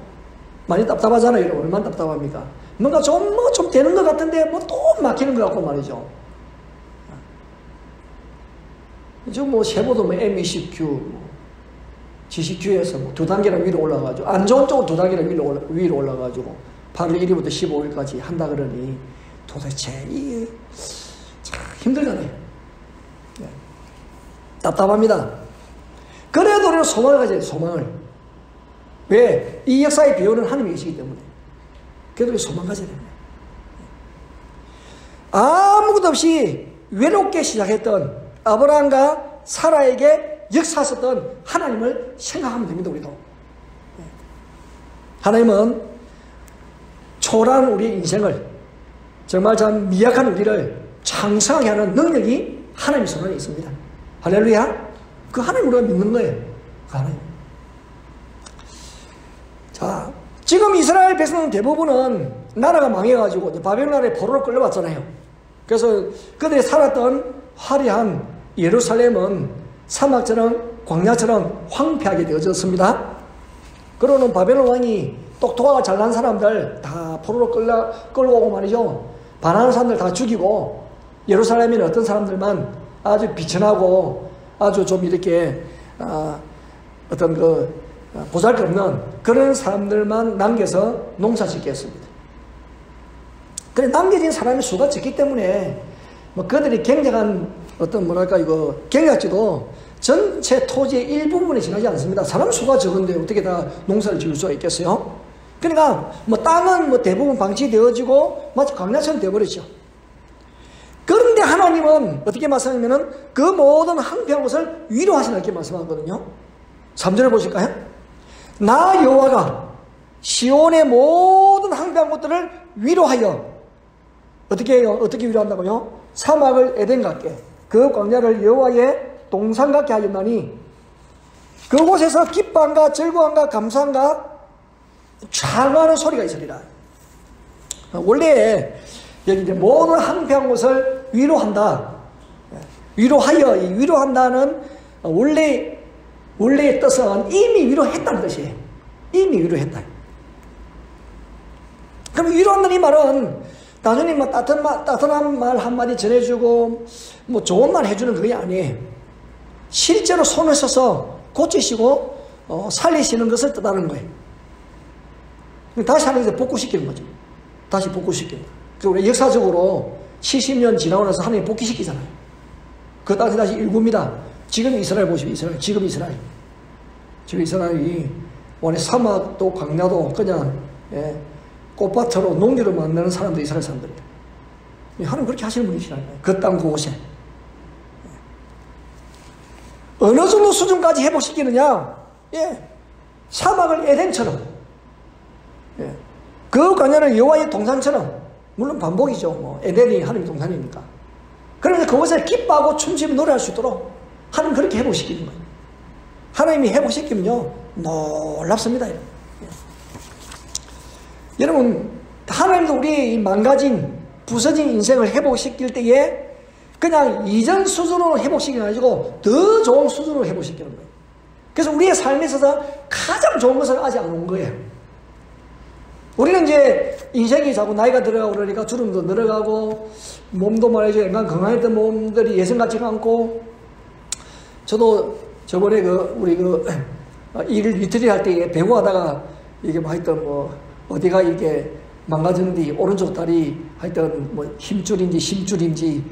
많이 답답하잖아요. 여러분, 얼마나 답답합니까? 뭔가 좀 되는 것 같은데 뭐 또 막히는 것 같고 말이죠. 지금 뭐 세보도 뭐 MECQ, GCQ에서 뭐 2단계나 위로 올라가가지고, 안 좋은 쪽은 2단계나 위로 올라가가지고 8월 1일부터 15일까지 한다 그러니 도대체 참 힘들잖아요. 답답합니다. 그래도 우리는 소망을 가져야 돼요. 소망을. 왜? 이 역사의 비유는 하나님이 계시기 때문에. 그래도 소망 가져야 됩니다. 아무것도 없이 외롭게 시작했던 아브라함과 사라에게 역사하셨던 하나님을 생각하면 됩니다. 우리도. 하나님은 초라한 우리의 인생을, 정말 참 미약한 우리를 창성하게 하는 능력이 하나님의 손안에 있습니다. 할렐루야. 그 하나님 우리가 믿는 거예요. 그 하나님. 자, 지금 이스라엘 백성 대부분은 나라가 망해가지고 바벨론 나라에 포로로 끌려왔잖아요. 그래서 그들이 살았던 화려한 예루살렘은 사막처럼 광야처럼 황폐하게 되어졌습니다. 그러는 바벨론 왕이 똑똑하고 잘난 사람들 다 포로로 끌고 오고 말이죠. 반하는 사람들 다 죽이고, 예루살렘에는 어떤 사람들만 아주 비천하고 아주 좀 이렇게 어떤 그 보잘것없는 그런 사람들만 남겨서 농사짓게 했습니다. 그래 남겨진 사람의 수가 적기 때문에 뭐 그들이 경작한 어떤 뭐랄까 이거 경작지도 전체 토지의 일부분에 지나지 않습니다. 사람 수가 적은데 어떻게 다 농사를 지을 수가 있겠어요? 그러니까 뭐 땅은 뭐 대부분 방치되어지고 마치 광야처럼 되어버렸죠. 그런데 하나님은 어떻게 말씀하냐면은 그 모든 황폐한 것을 위로하시는 이렇게 말씀하거든요. 3절을 보실까요? 나 여호와가 시온의 모든 황폐한 것들을 위로하여 어떻게 해요? 어떻게 위로한다고요? 사막을 에덴 같게, 그 광야를 여호와의 동산 같게 하였나니 그곳에서 기뻐함과 즐거움과 감사함과 찬양하는 소리가 있으리라. 원래 여기 이제 모든 황폐한 것을 위로한다. 위로하여, 이 위로한다는 원래의 뜻은 이미 위로했다는 뜻이에요. 이미 위로했다. 그럼 위로한다는 이 말은 단순히 뭐 따뜻한 말 한마디 전해주고 뭐 좋은 말 해주는 그게 아니에요. 실제로 손을 써서 고치시고 살리시는 것을 뜻하는 거예요. 다시 하는 것을 복구시키는 거죠. 다시 복구시키는 거예요. 우리 역사적으로 70년 지나고 나서 하나님이 복귀시키잖아요. 그 땅이 다시 일구입니다. 지금 이스라엘 보시면 이스라엘, 지금 이스라엘이 원래 사막도 광야도 그냥 꽃밭으로 농지로 만드는 사람들이 이스라엘 사람들이에요. 하나님 그렇게 하시는 분이시라는 거예요. 그 땅 그곳에. 어느 정도 수준까지 회복시키느냐? 사막을 에덴처럼, 그 광야를 여호와의 동산처럼, 물론 반복이죠. 뭐 에덴이 하나님의 동산이니까. 그러면서 그것을 기뻐하고 춤추며 노래할 수 있도록 하나님 그렇게 회복시키는 거예요. 하나님이 회복시키면요 놀랍습니다. 여러분, 하나님도 우리의 이 망가진 부서진 인생을 회복시킬 때에 그냥 이전 수준으로 회복시키는 게 아니고 더 좋은 수준으로 회복시키는 거예요. 그래서 우리의 삶에 있어서 가장 좋은 것을 아직 안 온 거예요. 우리는 이제 인생이 자꾸 나이가 들어가고 그러니까 주름도 늘어가고 몸도 말이죠. 약간 건강했던 몸들이 예전같지가 않고, 저도 저번에 우리 일 이틀이 할 때 배구 하다가 이게 뭐 하여튼 뭐 어디가 이게 망가졌는지 오른쪽 다리 하여튼 뭐 힘줄인지 심줄인지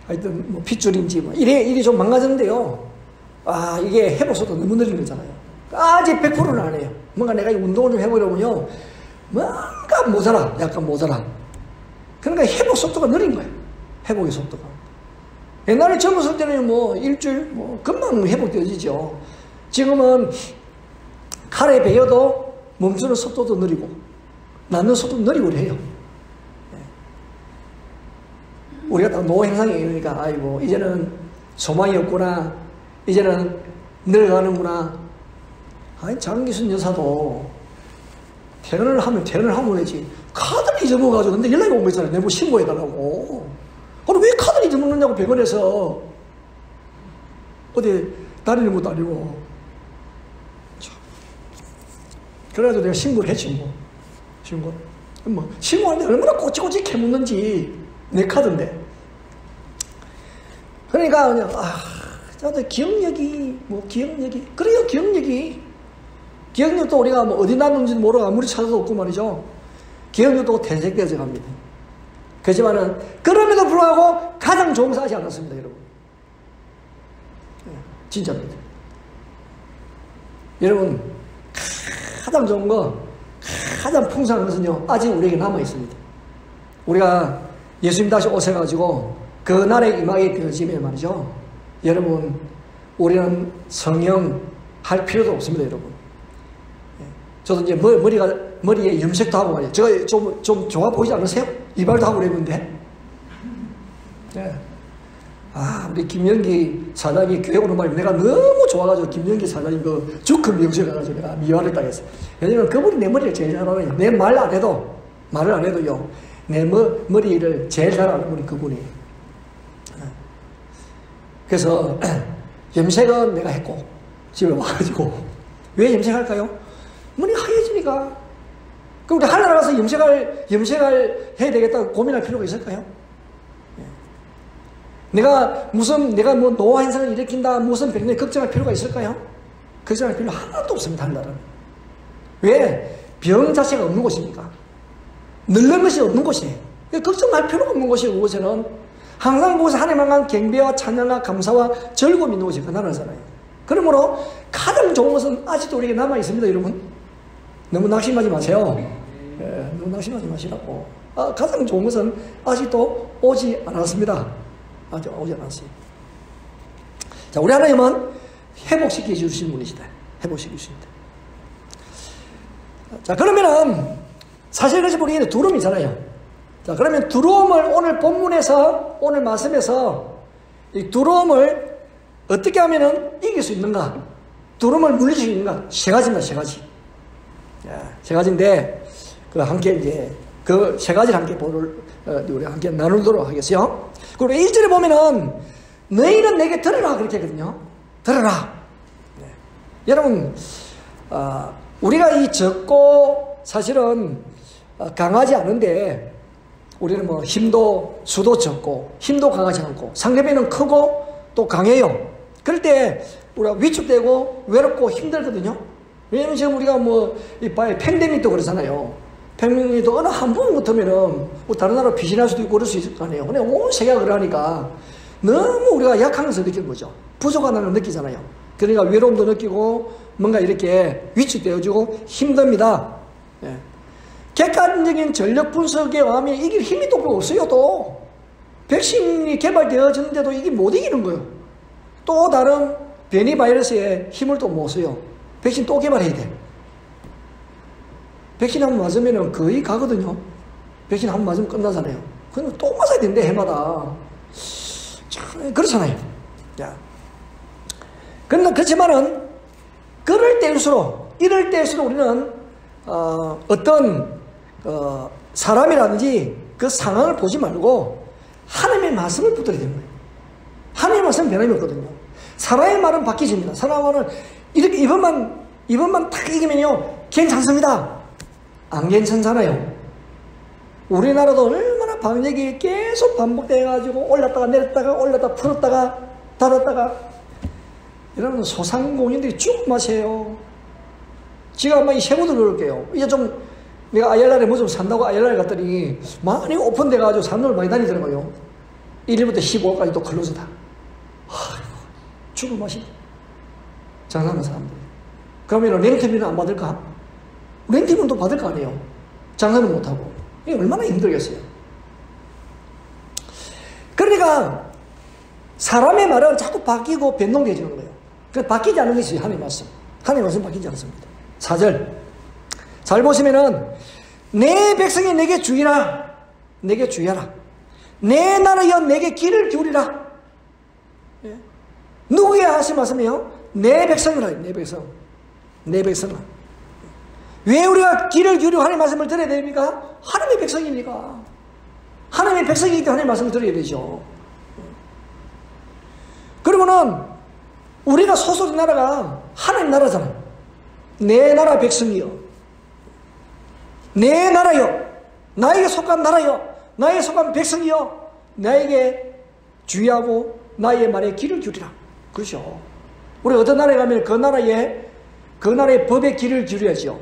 하여튼 뭐 핏줄인지 뭐 이래 좀 망가졌는데요. 이게 회복속도 너무 느린 거잖아요. 아직 100%는 안 해요. 뭔가 내가 운동을 좀 해보려면요 뭔가 모자라, 약간 모자라. 그러니까 회복 속도가 느린 거예요. 회복의 속도가. 옛날에 젊었을 때는 뭐 일주일 뭐 금방 회복되어지죠. 지금은 칼에 베여도 멈추는 속도도 느리고 낫는 속도도 느리고 그래요. 우리가 다 노 현상이 이러니까 아이고 이제는 소망이 없구나, 이제는 늙어가는구나. 장기순 여사도 퇴근을 하면 되지. 카드를 잊어먹어가지고 근데 연락이 온 거 있잖아요. 내가 뭐 신고해달라고. 아니 왜 카드를 잊어먹느냐고 병원에서. 어디 다니는 것도 아니고. 그래가지고 내가 신고를 했지 뭐. 신고하는데 얼마나 꼬치꼬치 캐묻는지. 내 카드인데. 그러니까 그냥 저도 기억력이 그래요. 기억력도 우리가 뭐 어디 놨는지도 모르고 아무리 찾아도 없고 말이죠. 기억력도 퇴색되어져 갑니다. 그렇지만은 그럼에도 불구하고 가장 좋은 것을 하지 않았습니다, 여러분. 진짜입니다. 여러분, 가장 좋은 거, 가장 풍성한 것은요 아직 우리에게 남아 있습니다. 우리가 예수님 다시 오셔가지고 그 날에 임하게 되어지면 말이죠. 여러분, 우리는 성령 할 필요도 없습니다, 여러분. 저도 이제 머리에 염색도 하고 말이에요. 제가 좀 좋아 보이지 않으세요? 이발도 하고 그랬는데. 네. 우리 김영기 사장이 교회 오는 말이 내가 너무 좋아가지고 김영기 사장님 그 주크 미용실 가가지고 내가 미화를 당했어요. 왜냐면 그분이 내 머리를 제일 잘 알아요. 내 말을 안 해도요. 내 머리를 제일 잘 아는 분이 그분이에요. 그래서 염색은 내가 했고 집에 와가지고 왜 염색할까요? 머리 하얘지니까. 그럼 우리 하늘나라 가서 염색을 해야 되겠다고 고민할 필요가 있을까요? 내가 뭐 노화 현상을 일으킨다, 무슨 병에 걱정할 필요가 있을까요? 걱정할 필요 하나도 없습니다, 하늘나라는. 왜? 병 자체가 없는 곳입니까? 늙는 것이 없는 곳이에요. 걱정할 필요가 없는 곳이에요, 그곳에는. 항상 그곳에 하나님을 향한 경배와 찬양과 감사와 즐거움이 있는 곳이 그 나라잖아요. 그러므로 가장 좋은 것은 아직도 우리에게 남아있습니다, 여러분. 너무 낙심하지 마세요. 너무 낙심하지 마시라고. 가장 좋은 것은 아직도 오지 않았습니다. 아직 오지 않았어요. 자, 우리 하나님은 회복시켜 주신 분이시다. 회복시켜 주신다. 자, 그러면은 사실 그것이 우리에게 두려움이잖아요. 자, 그러면 두려움을 오늘 본문에서, 오늘 말씀에서 이 두려움을 어떻게 하면은 이길 수 있는가? 두려움을 물리칠 수 있는가? 세 가지입니다, 세 가지. 세 가지인데, 함께 이제, 그 세 가지를 함께 우리 함께 나누도록 하겠어요. 그리고 1절에 보면은, 너희는 내게 들으라, 그렇게 하거든요. 들으라. 네. 여러분, 우리가 이 적고, 사실은, 강하지 않은데, 우리는 뭐 힘도, 수도 적고, 힘도 강하지 않고, 상대방은 크고, 또 강해요. 그럴 때, 우리가 위축되고, 외롭고 힘들거든요. 왜냐면 지금 우리가 이 팬데믹도 그러잖아요. 팬데믹도 어느 한 번 붙으면은, 다른 나라로 피신할 수도 있고 그럴 수 있을 거 아니에요. 근데 온 세계가 그러니까, 너무 우리가 약한 것을 느끼는 거죠. 부족하다는 걸 느끼잖아요. 그러니까 외로움도 느끼고, 뭔가 이렇게 위축되어지고 힘듭니다. 예. 객관적인 전력 분석에 의하면 이길 힘이 또 없어요, 또. 백신이 개발되어졌는데도 이게 못 이기는 거예요. 또 다른 변이 바이러스에 힘을 또 못 써요. 백신 또 개발해야 돼. 백신 한 번 맞으면 거의 가거든요. 백신 한 번 맞으면 끝나잖아요. 그럼 또 맞아야 된대, 해마다. 참, 그렇잖아요. 야. 그렇지만은, 이럴 때일수록 우리는, 어떤, 사람이라든지 그 상황을 보지 말고 하나님의 말씀을 붙들어야 되는 거예요. 하나님의 말씀은 변함이 없거든요. 사람의 말은 바뀌집니다. 사람의 말은 이렇게 이번만 딱 이기면요, 괜찮습니다. 안 괜찮잖아요. 우리나라도 얼마나 방역이 계속 반복돼가지고 올랐다가 내렸다가 풀었다가 닫았다가 이러면 소상공인들이 쭉 마세요. 제가 아마 이 세부들 그럴게요. 이제 좀 내가 아이엘라에 뭐 좀 산다고 아이엘라에 갔더니 많이 오픈돼가지고 사람들 많이 다니더라고요. 1일부터 15일까지 또 클로즈다. 죽을 맛이 장사하는 사람들. 그러면 렌트비는 안 받을까? 렌트비는 또 받을 거 아니에요. 장사는 못하고. 이게 얼마나 힘들겠어요. 그러니까 사람의 말은 자꾸 바뀌고 변동되어지는 거예요. 그래서 바뀌지 않는 것이 하나님의 말씀. 하나님의 말씀 바뀌지 않습니다. 4절. 잘 보시면은, 내 백성이 내게 주의라. 내게 주의하라. 내 나라여 내게 귀를 기울이라. 예? 누구에게 하신 말씀이요? 내 백성이라. 내 백성. 내 백성아. 왜 우리가 귀를 기울이고 하나님의 말씀을 들어야 됩니까? 하나님의 백성이니까. 하나님의 백성이기 때문에 하나님의 말씀을 들어야 되죠. 그리고는 우리가 소속된 나라가 하나님 나라잖아. 내 나라 백성이요. 내 나라요. 나에게 속한 나라요. 나에게 속한 백성이요. 나에게 주의하고 나의 말에 귀를 기울이라. 그렇죠. 우리 어떤 나라에 가면 그 나라의 법에 귀를 기울여야죠.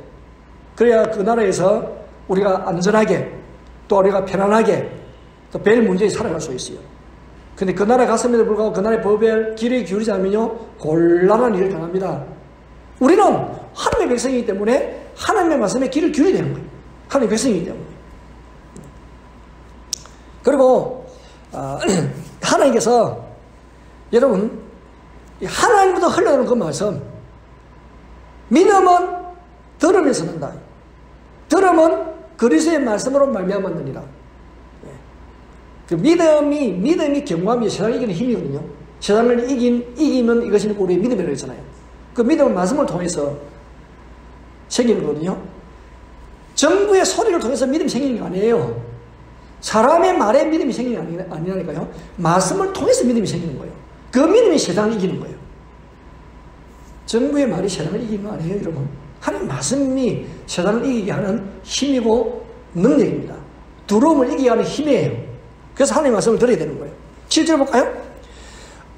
그래야 그 나라에서 우리가 안전하게 또 우리가 편안하게 또 별 문제에 살아갈 수 있어요. 근데 그 나라에 갔음에도 불구하고 그 나라의 법에 귀를 기울이지 않으면요, 곤란한 일을 당합니다. 우리는 하나님의 백성이기 때문에 하나님의 말씀에 귀를 기울여야 되는 거예요. 하나님의 백성이기 때문에. 그리고 하나님께서 여러분 하나님부터 흘러오는 그 말씀, 믿음은 들음에서 난다. 들음은 그리스도의 말씀으로 말미암았느니라. 그 믿음이 경고하며 세상을 이기는 힘이거든요. 세상을 이기면 이것이 우리의 믿음이라고 했잖아요. 그 믿음은 말씀을 통해서 생기는 거거든요. 정부의 소리를 통해서 믿음이 생기는 게 아니에요. 사람의 말에 믿음이 생기는 게 아니라니까요. 말씀을 통해서 믿음이 생기는 거예요. 그 믿음이 세상을 이기는 거예요. 정부의 말이 세상을 이기는 거 아니에요, 여러분. 하나님 말씀이 세상을 이기게 하는 힘이고 능력입니다. 두려움을 이기게 하는 힘이에요. 그래서 하나님의 말씀을 들어야 되는 거예요. 7절 볼까요?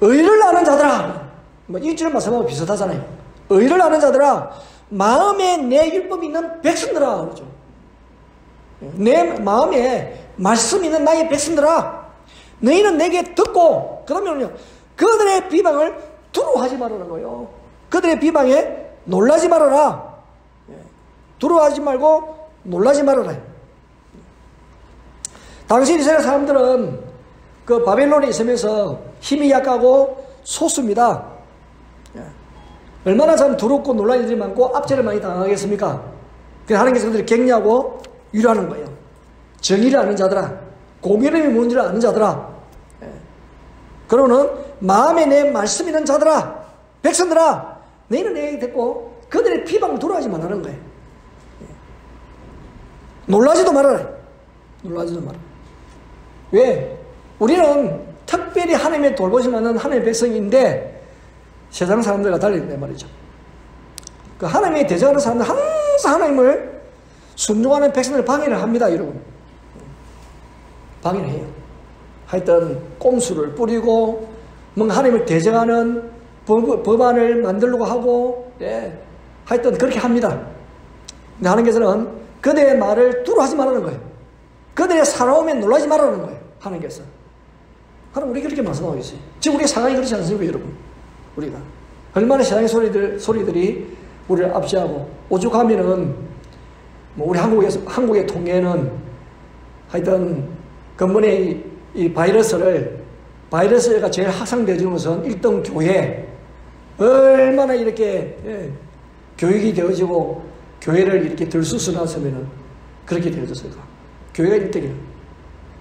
의를 아는 자들아, 뭐 1절 말씀하고 비슷하잖아요. 의를 아는 자들아, 마음에 내 율법이 있는 백성들아, 그러죠. 내 마음에 말씀이 있는 나의 백성들아, 너희는 내게 듣고, 그 다음에는요, 그들의 비방을 두려워하지 말라는 거예요. 그들의 비방에 놀라지 말아라. 두려워하지 말고 놀라지 말아라. 당시 이스라엘 사람들은 그 바벨론에 있으면서 힘이 약하고 소수입니다. 얼마나 참 두렵고 놀랄 일이 많고 압제를 많이 당하겠습니까? 그래서 하나님께서 그들을 격려하고 위로하는 거예요. 정의를 아는 자들아, 공의름이 뭔지를 아는 자들아, 그러고는 마음에 내 말씀 있는 자들아, 백성들아, 너희는 내 얘기 듣고 그들의 비방을 두려워하지 말라는 거예요. 놀라지도 말아라. 놀라지도 말아라. 왜? 우리는 특별히 하나님의 돌보심 받는 하나님의 백성인데 세상 사람들과 달리는데 말이죠. 그 하나님의 대적하는 사람들 항상 하나님을 순종하는 백성들을 방해를 합니다, 여러분. 방해를 해요. 하여튼 꼼수를 뿌리고 뭔가 하나님을 대적하는 법안을 만들려고 하고, 하여튼 그렇게 합니다. 근데 하나님께서는 그들의 말을 두려워하지 말라는 거예요. 그들의 살아오면 놀라지 말라는 거예요, 하나님께서. 하나님 우리 그렇게 말씀하고 있어요. 지금 우리의 상황이 그렇지 않습니까, 여러분? 우리가 얼마나 세상의 소리들이 우리를 압제하고, 오죽하면은 뭐 우리 한국의 통계는 하여튼 근본에 이 바이러스가 제일 확산되어지는 것은 1등 교회, 얼마나 이렇게 교육이 되어지고 교회를 이렇게 들쑤스놨으면은 그렇게 되어졌을까? 교회가 1등이야.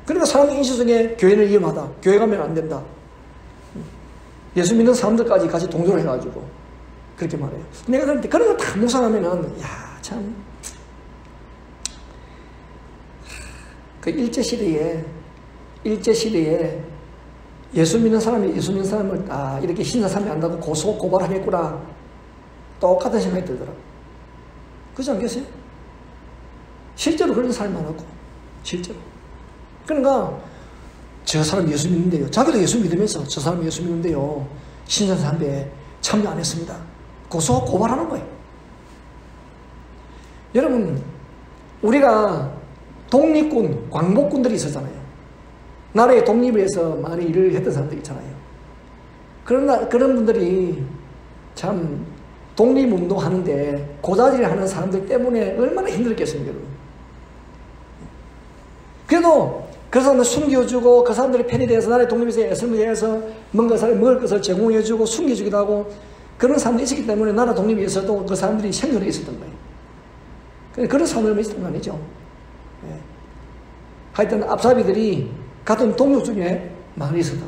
그러니까 사람 인식 속에 교회는 위험하다. 교회 가면 안 된다. 예수 믿는 사람들까지 같이 동조를 해가지고 그렇게 말해요. 내가 그럴 때 그런 거 다 묵상하면은, 야, 참. 그 일제시대에 예수 믿는 사람을 이렇게 신사 삼이 한다고 고발하겠구나. 똑같은 생각이 들더라고요. 그렇지 않겠어요? 실제로 그런 사람이 많았고, 실제로. 그러니까, 저 사람 예수 믿는데요. 자기도 예수 믿으면서 저 사람 예수 믿는데요. 신사 삼배에 참여 안 했습니다. 고발하는 거예요. 여러분, 우리가 독립군, 광복군들이 있었잖아요. 나라의 독립을 위해서 많이 일을 했던 사람들 있잖아요. 그런 분들이 참 독립운동 하는데 고자질을 하는 사람들 때문에 얼마나 힘들겠습니까, 여러분. 그래도 그 사람들 숨겨주고 그 사람들의 편이 되어서 나라의 독립에서 애쓰면 해서 뭔가 먹을 것을 제공해주고 숨겨주기도 하고 그런 사람들이 있었기 때문에 나라 독립에 있어도 그 사람들이 생존해 있었던 거예요. 그런 사람들만 있었던 거 아니죠. 하여튼 앞사비들이 같은 동족 중에 많이 있었다.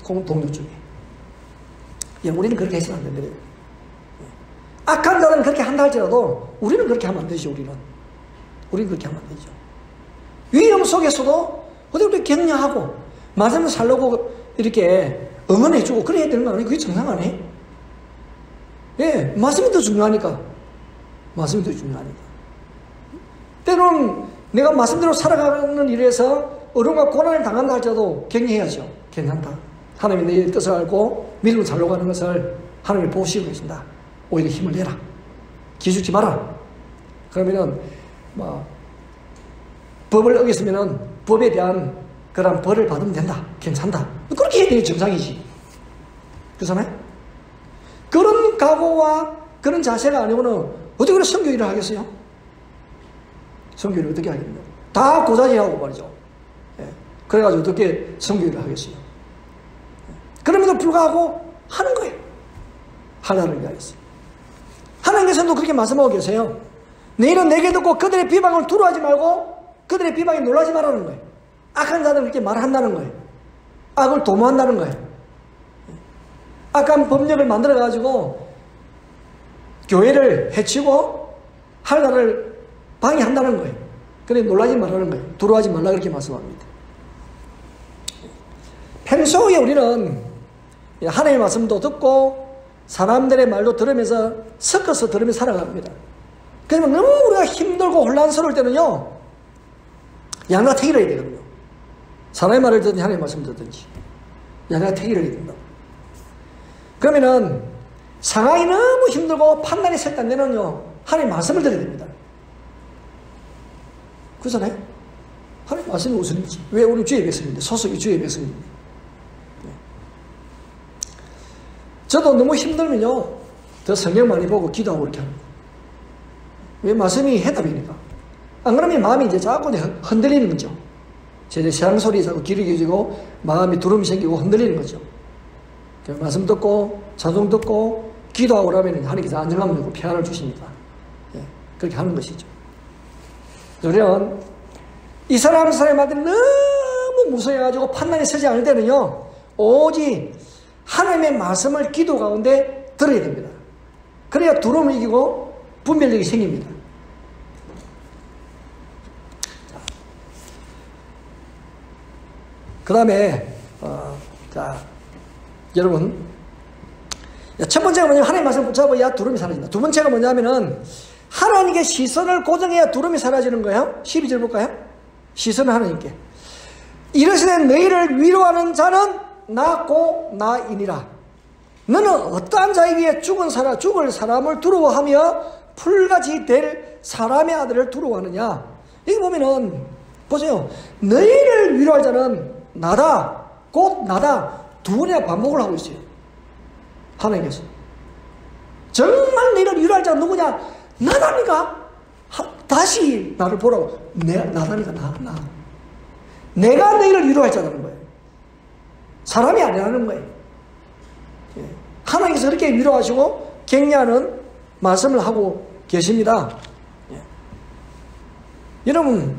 동족 중에. 우리는 그렇게 해서는 안 된다. 악한 자들은 그렇게 한다 할지라도 우리는 그렇게 하면 안 되죠. 우리는 그렇게 하면 안 되죠. 위험 속에서도 어디 우리 격려하고 말씀을 살려고 이렇게 응원해주고 그래야 되는 거 아니에요? 그게 정상 아니에요? 예, 말씀이 더 중요하니까. 말씀이 더 중요하니까. 때로는 내가 말씀대로 살아가는 일에서 어려움과 고난을 당한다 할지라도 격려해야죠. 괜찮다. 하나님이 내 뜻을 알고 믿음을 살려고 하는 것을 하나님이 보시고 계신다. 오히려 힘을 내라. 기죽지 마라. 그러면은 법을 어겼으면은 법에 대한 그런 벌을 받으면 된다. 괜찮다. 그렇게 해야 되는 정상이지. 그렇잖아요? 그런 각오와 그런 자세가 아니고는 어떻게 그런 선교일을 하겠어요? 선교일을 어떻게 하겠냐고. 다 고자질하고 말이죠. 예. 그래가지고 어떻게 성교를 하겠어요? 그럼에도 불구하고 하는 거예요. 하나님을 위하여서. 하나님께서도 그렇게 말씀하고 계세요. 너희는 내게 듣고 그들의 비방을 두려워하지 말고 그들의 비방에 놀라지 말라는 거예요. 악한 자들은 그렇게 말한다는 거예요. 악을 도모한다는 거예요. 악한 법령을 만들어가지고 교회를 해치고 하나님을 방해한다는 거예요. 그래 놀라지 말라는 거예요. 두려워하지 말라 그렇게 말씀합니다. 평소에 우리는 하나님의 말씀도 듣고 사람들의 말도 들으면서 섞어서 들으면서 살아갑니다. 그러면 너무 우리가 힘들고 혼란스러울 때는요, 양가택일을 해야 되거든요. 사람의 말을 듣든지 하나님의 말씀을 듣든지 양가택일을 해야 된다고. 그러면은 상황이 너무 힘들고 판단이 설 때 안 되면요, 하나님의 말씀을 들어야 됩니다. 그렇잖아요? 하나님의 말씀이 우선이지. 왜? 우리 주의 백성인데, 소속이 주의 백성인데. 저도 너무 힘들면요, 더 성경 많이 보고 기도하고 이렇게 합니다. 왜? 말씀이 해답이니까. 안 그러면 마음이 이제 자꾸 흔들리는 거죠. 제 세상 소리에 자꾸 귀를 기울이고 마음이 두려움이 생기고 흔들리는 거죠. 말씀 듣고 찬송 듣고 기도하고 그러면 하나님께서 안정감을 주고 평안을 주십니다. 예, 그렇게 하는 것이죠. 우리는 이 사람한테 너무 무서워가지고 판단이 서지 않을 때는요, 오직 하나님의 말씀을 기도 가운데 들어야 됩니다. 그래야 두려움을 이기고 분별력이 생깁니다. 그 다음에 자, 여러분, 첫 번째가 뭐냐면 하나님의 말씀을 붙잡아야 두려움이 사라진다. 두 번째가 뭐냐면은 하나님께 시선을 고정해야 두려움이 사라지는 거예요. 12절 볼까요? 시선을 하나님께. 이르시되 너희를 위로하는 자는 나고 나이니라. 너는 어떠한 자에 비해 죽을 사람을 두려워하며 풀같이 될 사람의 아들을 두려워하느냐. 여기 보면은 보세요. 너희를 위로할 자는 나다, 곧 나다. 두 번이나 반복을 하고 있어요. 하나님께서. 정말 너희를 위로할 자가 누구냐? 나다니까. 다시 나를 보라고. 나다니까. 나. 내가 너희를 위로할 자라는 거예요. 사람이 아니라는 거예요. 하나님께서 그렇게 위로하시고 격려하는 말씀을 하고 계십니다. 여러분,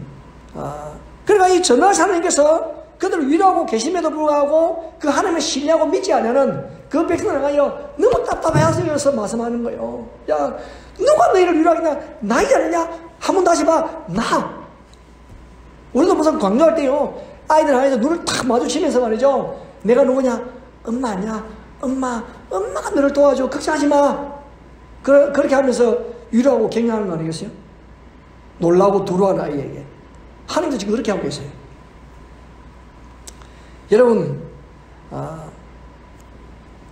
그러니까 이 전능하신 하나님께서 그들을 위로하고 계심에도 불구하고 그 하나님을 신뢰하고 믿지 않으면 그 백성을 향하여 너무 답답해서 말씀하는 거예요. 야, 누가 너희를 위로하겠냐? 나이지 않느냐? 한번 다시 봐. 나. 우리도 무슨 강조할 때요, 아이들 안에서 눈을 탁 마주치면서 말이죠. 내가 누구냐? 엄마 아니야? 엄마가 너를 도와줘. 걱정하지 마. 그렇게 하면서 위로하고 격려하는 거 아니겠어요? 놀라고 두려워하는 아이에게. 하나님도 지금 그렇게 하고 계세요. 여러분,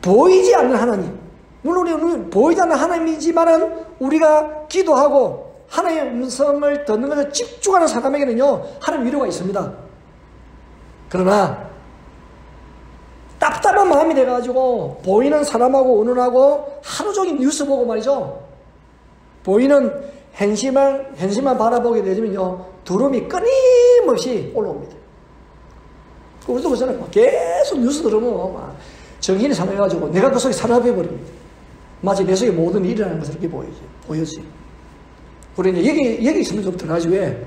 보이지 않는 하나님, 물론 우리는 보이지 않는 하나님이지만은 우리가 기도하고 하나님의 음성을 듣는 것에 집중하는 사람에게는요, 하나님 위로가 있습니다. 그러나 답답한 마음이 돼가지고 보이는 사람하고 의논하고 하루 종일 뉴스 보고 말이죠, 보이는 현실만 바라보게 되면요, 두려움이 끊임없이 올라옵니다. 우리도 그렇잖아요. 계속 뉴스 들으면 막 정신이 상해가지고 내가 그 속에 사로잡혀 버립니다. 마치 내 속에 모든 일이 일어나는 것을 이렇게 보여지. 우리 이제 여기 있으면 좀 들어가지. 왜?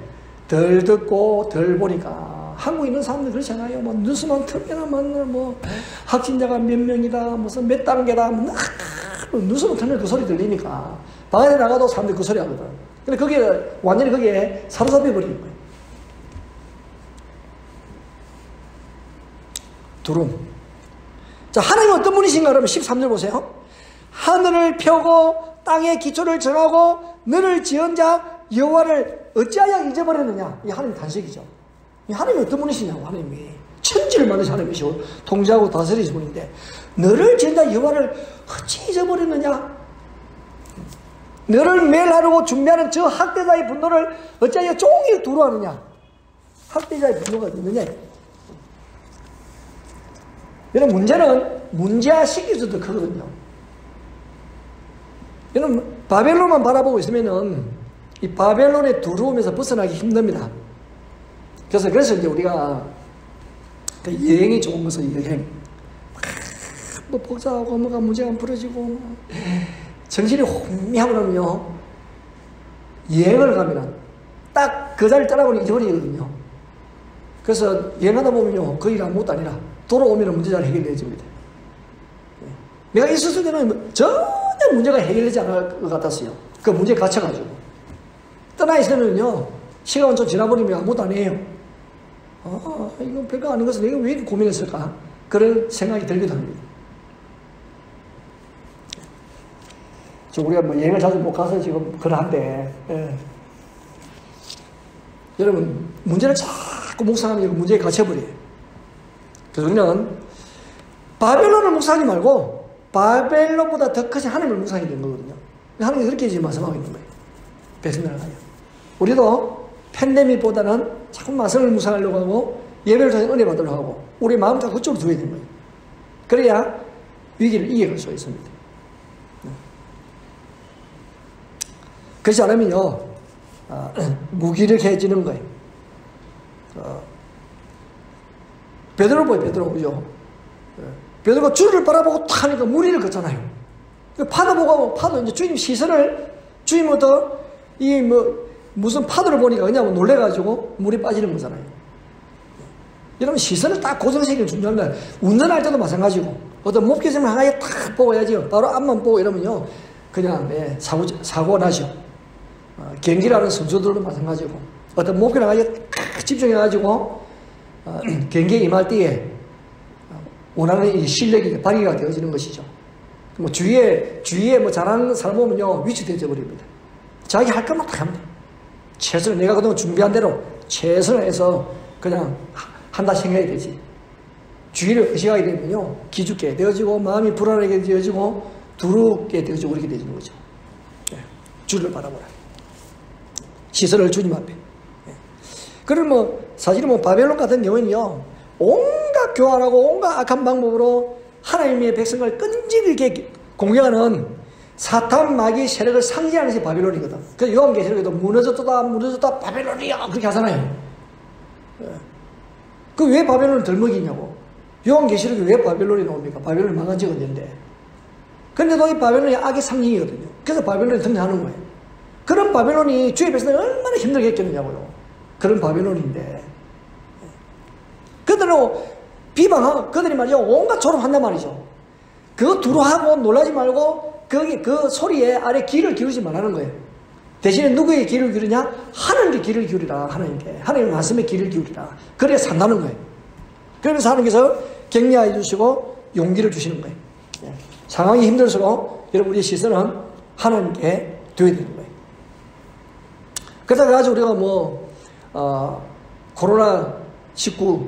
덜 듣고 덜 보니까. 한국에 있는 사람들 그렇지 않아요? 뭐 뉴스만 틀면 맨날 뭐 확진자가 몇 명이다, 무슨 몇 단계다, 뉴스만 틀면 그 소리 들리니까 방 안에 나가도 사람들이 그 소리 하거든. 근데 그게 완전히 거기에 사로잡혀 버리는 거예요. 두려움. 자, 하나님은 어떤 분이신가? 그러면 13절 보세요. 하늘을 펴고 땅의 기초를 정하고 너를 지은 자 여호와를 어찌하여 잊어버렸느냐? 이 하나님 단식이죠. 이 하나님이 어떤 분이시냐고. 하나님이 천지를 만드신 하나님이시고 통제하고 다스리신 분인데 너를 지은 자 여호와를 어찌 잊어버렸느냐? 너를 멸하려고 준비하는 저 학대자의 분노를 어찌하여 종일 두려워하느냐? 학대자의 분노가 있느냐? 여러분, 문제는 문제화시킬 수도 크거든요. 여러분, 바벨론만 바라보고 있으면은 이 바벨론의 두려움에서 벗어나기 힘듭니다. 그래서 이제 우리가 그 여행이 좋은 것은 여행. 뭐 복잡하고 뭐가 문제가 풀어지고 정신이 혼미하면요 여행을 가면 딱 그 자리를 떠나보니 잊어버리거든요. 그래서 여행하다 보면요 거의 아무것도 아니라 돌아오면 문제 잘 해결되어집니다. 내가 있었을 때는 전혀 문제가 해결되지 않을 것 같았어요. 그 문제에 갇혀가지고 떠나 있으면요 시간은 좀 지나버리면 아무것도 안 해요. 이거 별거 아닌 것은 내가 왜 이렇게 고민했을까 그런 생각이 들기도 합니다. 우리가 뭐 여행을 자주 못 가서 지금 그러한데, 여러분, 문제를 자꾸 묵상하면 문제에 갇혀버려요. 그래서 우리는 바벨론을 묵상하지 말고, 바벨론보다 더 크신 하나님을 묵상해야 되는 거거든요. 하나님이 그렇게 지금 말씀하고 있는 거예요. 백성들을 가요. 우리도 팬데믹보다는 자꾸 말씀을 묵상하려고 하고, 예배를 통해 은혜 받으려고 하고, 우리 마음을 다 그쪽으로 두어야 되는 거예요. 그래야 위기를 이겨갈 수 있습니다. 그렇지 않으면요, 무기력해지는 거예요. 베드로 보여, 베드로, 그죠? 베드로가 주를 바라보고 탁 하니까 무리를 걷잖아요. 파도 보고, 파도, 이제 주님 시선을, 주님부터 무슨 파도를 보니까 그냥 놀래가지고 물이 빠지는 거잖아요. 여러분, 시선을 딱 고정시키는 중요한 거예요. 운전할 때도 마찬가지고, 어떤 목표점을 하나에 딱 보고 해야지, 바로 앞만 보고 이러면요, 그냥, 사고가 나죠. 경기라는 선수들도 마찬가지고 어떤 목표를 하나에 집중해가지고 경기에 임할 때에 원하는 이 실력이 발휘가 되어지는 것이죠. 뭐 주위에 뭐 잘하는 사람 보면요 위치되어 버립니다. 자기 할 것만 다 합니다. 최선을 내가 그동안 준비한 대로 최선을 해서 그냥 한다 생각이 되지. 주위를 의식하게 되면요 기죽게 되어지고 마음이 불안하게 되어지고 두렵게 되어지고 그렇게 되어지는 거죠. 주를 바라보라. 시선을 주님 앞에. 그럼 사실은 바벨론 같은 경우는요, 온갖 교활하고 온갖 악한 방법으로 하나님의 백성을 끈질기게 공격하는 사탄 마귀 세력을 상징하는 것이 바벨론이거든. 그래서 요한계시록에도 무너졌다, 바벨론이야! 그렇게 하잖아요. 그 왜 바벨론을 덜먹이냐고. 요한계시록에 왜 바벨론이 나옵니까? 바벨론이 망한 적은 없는데. 그런데도 이 바벨론이 악의 상징이거든요. 그래서 바벨론이 등장하는 거예요. 그런 바벨론이 주의 백성을 얼마나 힘들게 했겠느냐고요. 그런 바벨론인데. 그들로 비방하고, 그들이 말이죠. 온갖 조롱한단 말이죠. 그거 두려워하고 놀라지 말고, 그 소리에 아래 귀를 기울이지 말라는 거예요. 대신에 누구에게 귀를 기울이냐? 하나님께 귀를 기울이라, 하나님께. 하나님의 말씀에 귀를 기울이라. 그래야 산다는 거예요. 그러면서 하나님께서 격려해 주시고, 용기를 주시는 거예요. 상황이 힘들수록, 여러분, 우리의 시선은 하나님께 두어야 되는 거예요. 그러다 가지고 우리가 코로나19,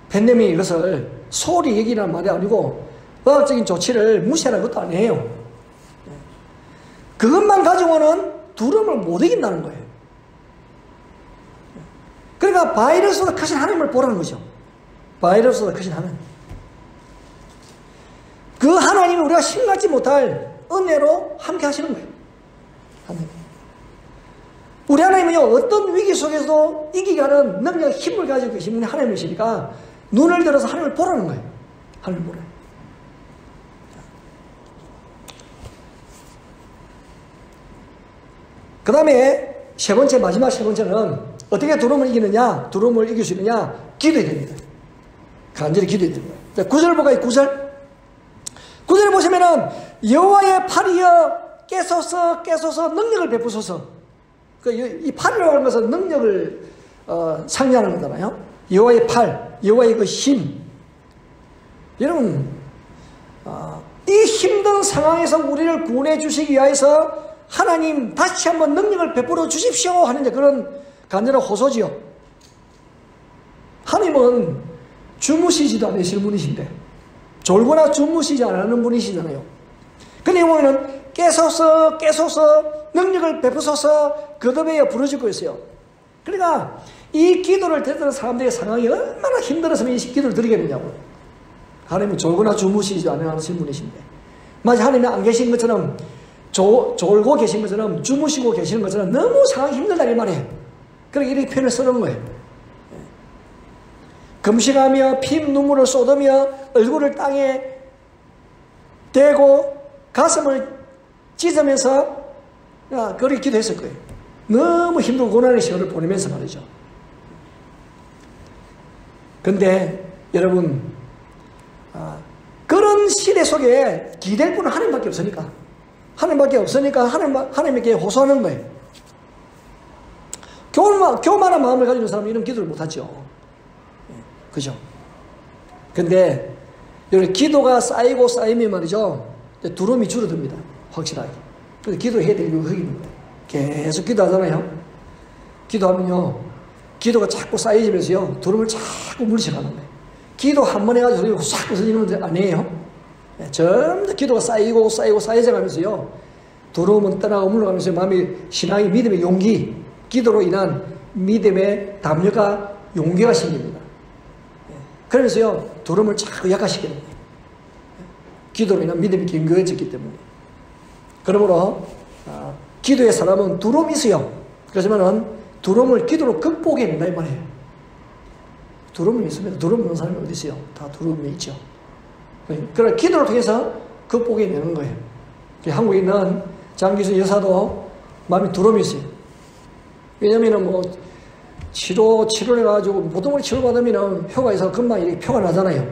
팬데믹 이것을 소리 얘기라는 말이 아니고 의학적인 조치를 무시하는 것도 아니에요. 그것만 가지고는 두려움을 못 이긴다는 거예요. 그러니까 바이러스보다 크신 하나님을 보라는 거죠. 바이러스보다 크신 하나님. 그 하나님이 우리가 생각지 못할 은혜로 함께 하시는 거예요. 하나님. 우리 하나님은요, 어떤 위기 속에서도 이기게 하는 능력, 힘을 가지고 계신 분이 하나님이시니까 눈을 들어서 하나님을 보라는 거예요. 하나님을 보라. 그 다음에 마지막 세 번째는 어떻게 두려움을 이기느냐, 두려움을 이길 수 있느냐, 기도해야 됩니다. 간절히 기도해야 됩니다. 9절 볼까요? 9절. 9절에 보시면은 여호와의 팔이여 깨소서 능력을 베푸소서. 이 팔이라고 하는 것은 능력을 상징하는 거잖아요. 여호와의 팔, 여호와의 그 힘. 여러분, 이 힘든 상황에서 우리를 구원해 주시기 위해서 하나님 다시 한번 능력을 베풀어 주십시오 하는 그런 간절한 호소지요. 하나님은 주무시지도 않으시는 분이신데 졸거나 주무시지 않는 분이시잖아요. 근데 보면은 깨소서 능력을 베푸소서 거듭하여 부르짖고 있어요. 그러니까 이 기도를 듣는 사람들의 상황이 얼마나 힘들었으면 이 기도를 드리겠느냐고. 하나님은 졸거나 주무시지 않으신 분이신데 마치 하나님이 안 계신 것처럼 졸고 계신 것처럼 주무시고 계시는 것처럼 너무 상황이 힘들다 이 말이에요. 그러니까 이렇게 표현을 쓰는 거예요. 금식하며 피 눈물을 쏟으며 얼굴을 땅에 대고 가슴을 찢으면서 그렇게 기도했을 거예요. 너무 힘들고 고난의 시간을 보내면서 말이죠. 근데 여러분, 그런 시대 속에 기댈 분은 하나님밖에 없으니까 하나님께 호소하는 거예요. 교만한 마음을 가지고 있는 사람은 이런 기도를 못하죠. 그죠? 근데 여기 기도가 쌓이고 쌓이면 말이죠, 두려움이 줄어듭니다. 확실하게. 그래서 기도해야 될 이유가 거기입니다. 계속 기도하잖아요. 기도하면요, 기도가 자꾸 쌓여지면서요, 두려움을 자꾸 물리쳐가는 거예요. 기도 한 번 해가지고 싹 웃어지는 건 아니에요. 점점 기도가 쌓이고 쌓여져 가면서요, 두려움은 떠나고 물러가면서 마음의 신앙의 믿음의 용기, 기도로 인한 믿음의 담력과 용기가 생깁니다. 그러면서요, 두려움을 자꾸 약화시키는 거예요. 기도로 인한 믿음이 견고해졌기 때문에. 그러므로 기도의 사람은 두려움이 있어요. 그렇지만은 두려움을 기도로 극복해낸다 이 말이에요. 두려움이 있습니다. 두려움 없는 사람이 어디 있어요? 다 두려움이 있죠. 그러나 기도를 통해서 극복해내는 거예요. 한국에 있는 장기순 여사도 마음이 두려움이 있어요. 왜냐면은 뭐 치료를 해가지고 보통으로 치료받으면 표가 있어서 금방 이렇게 표가 나잖아요.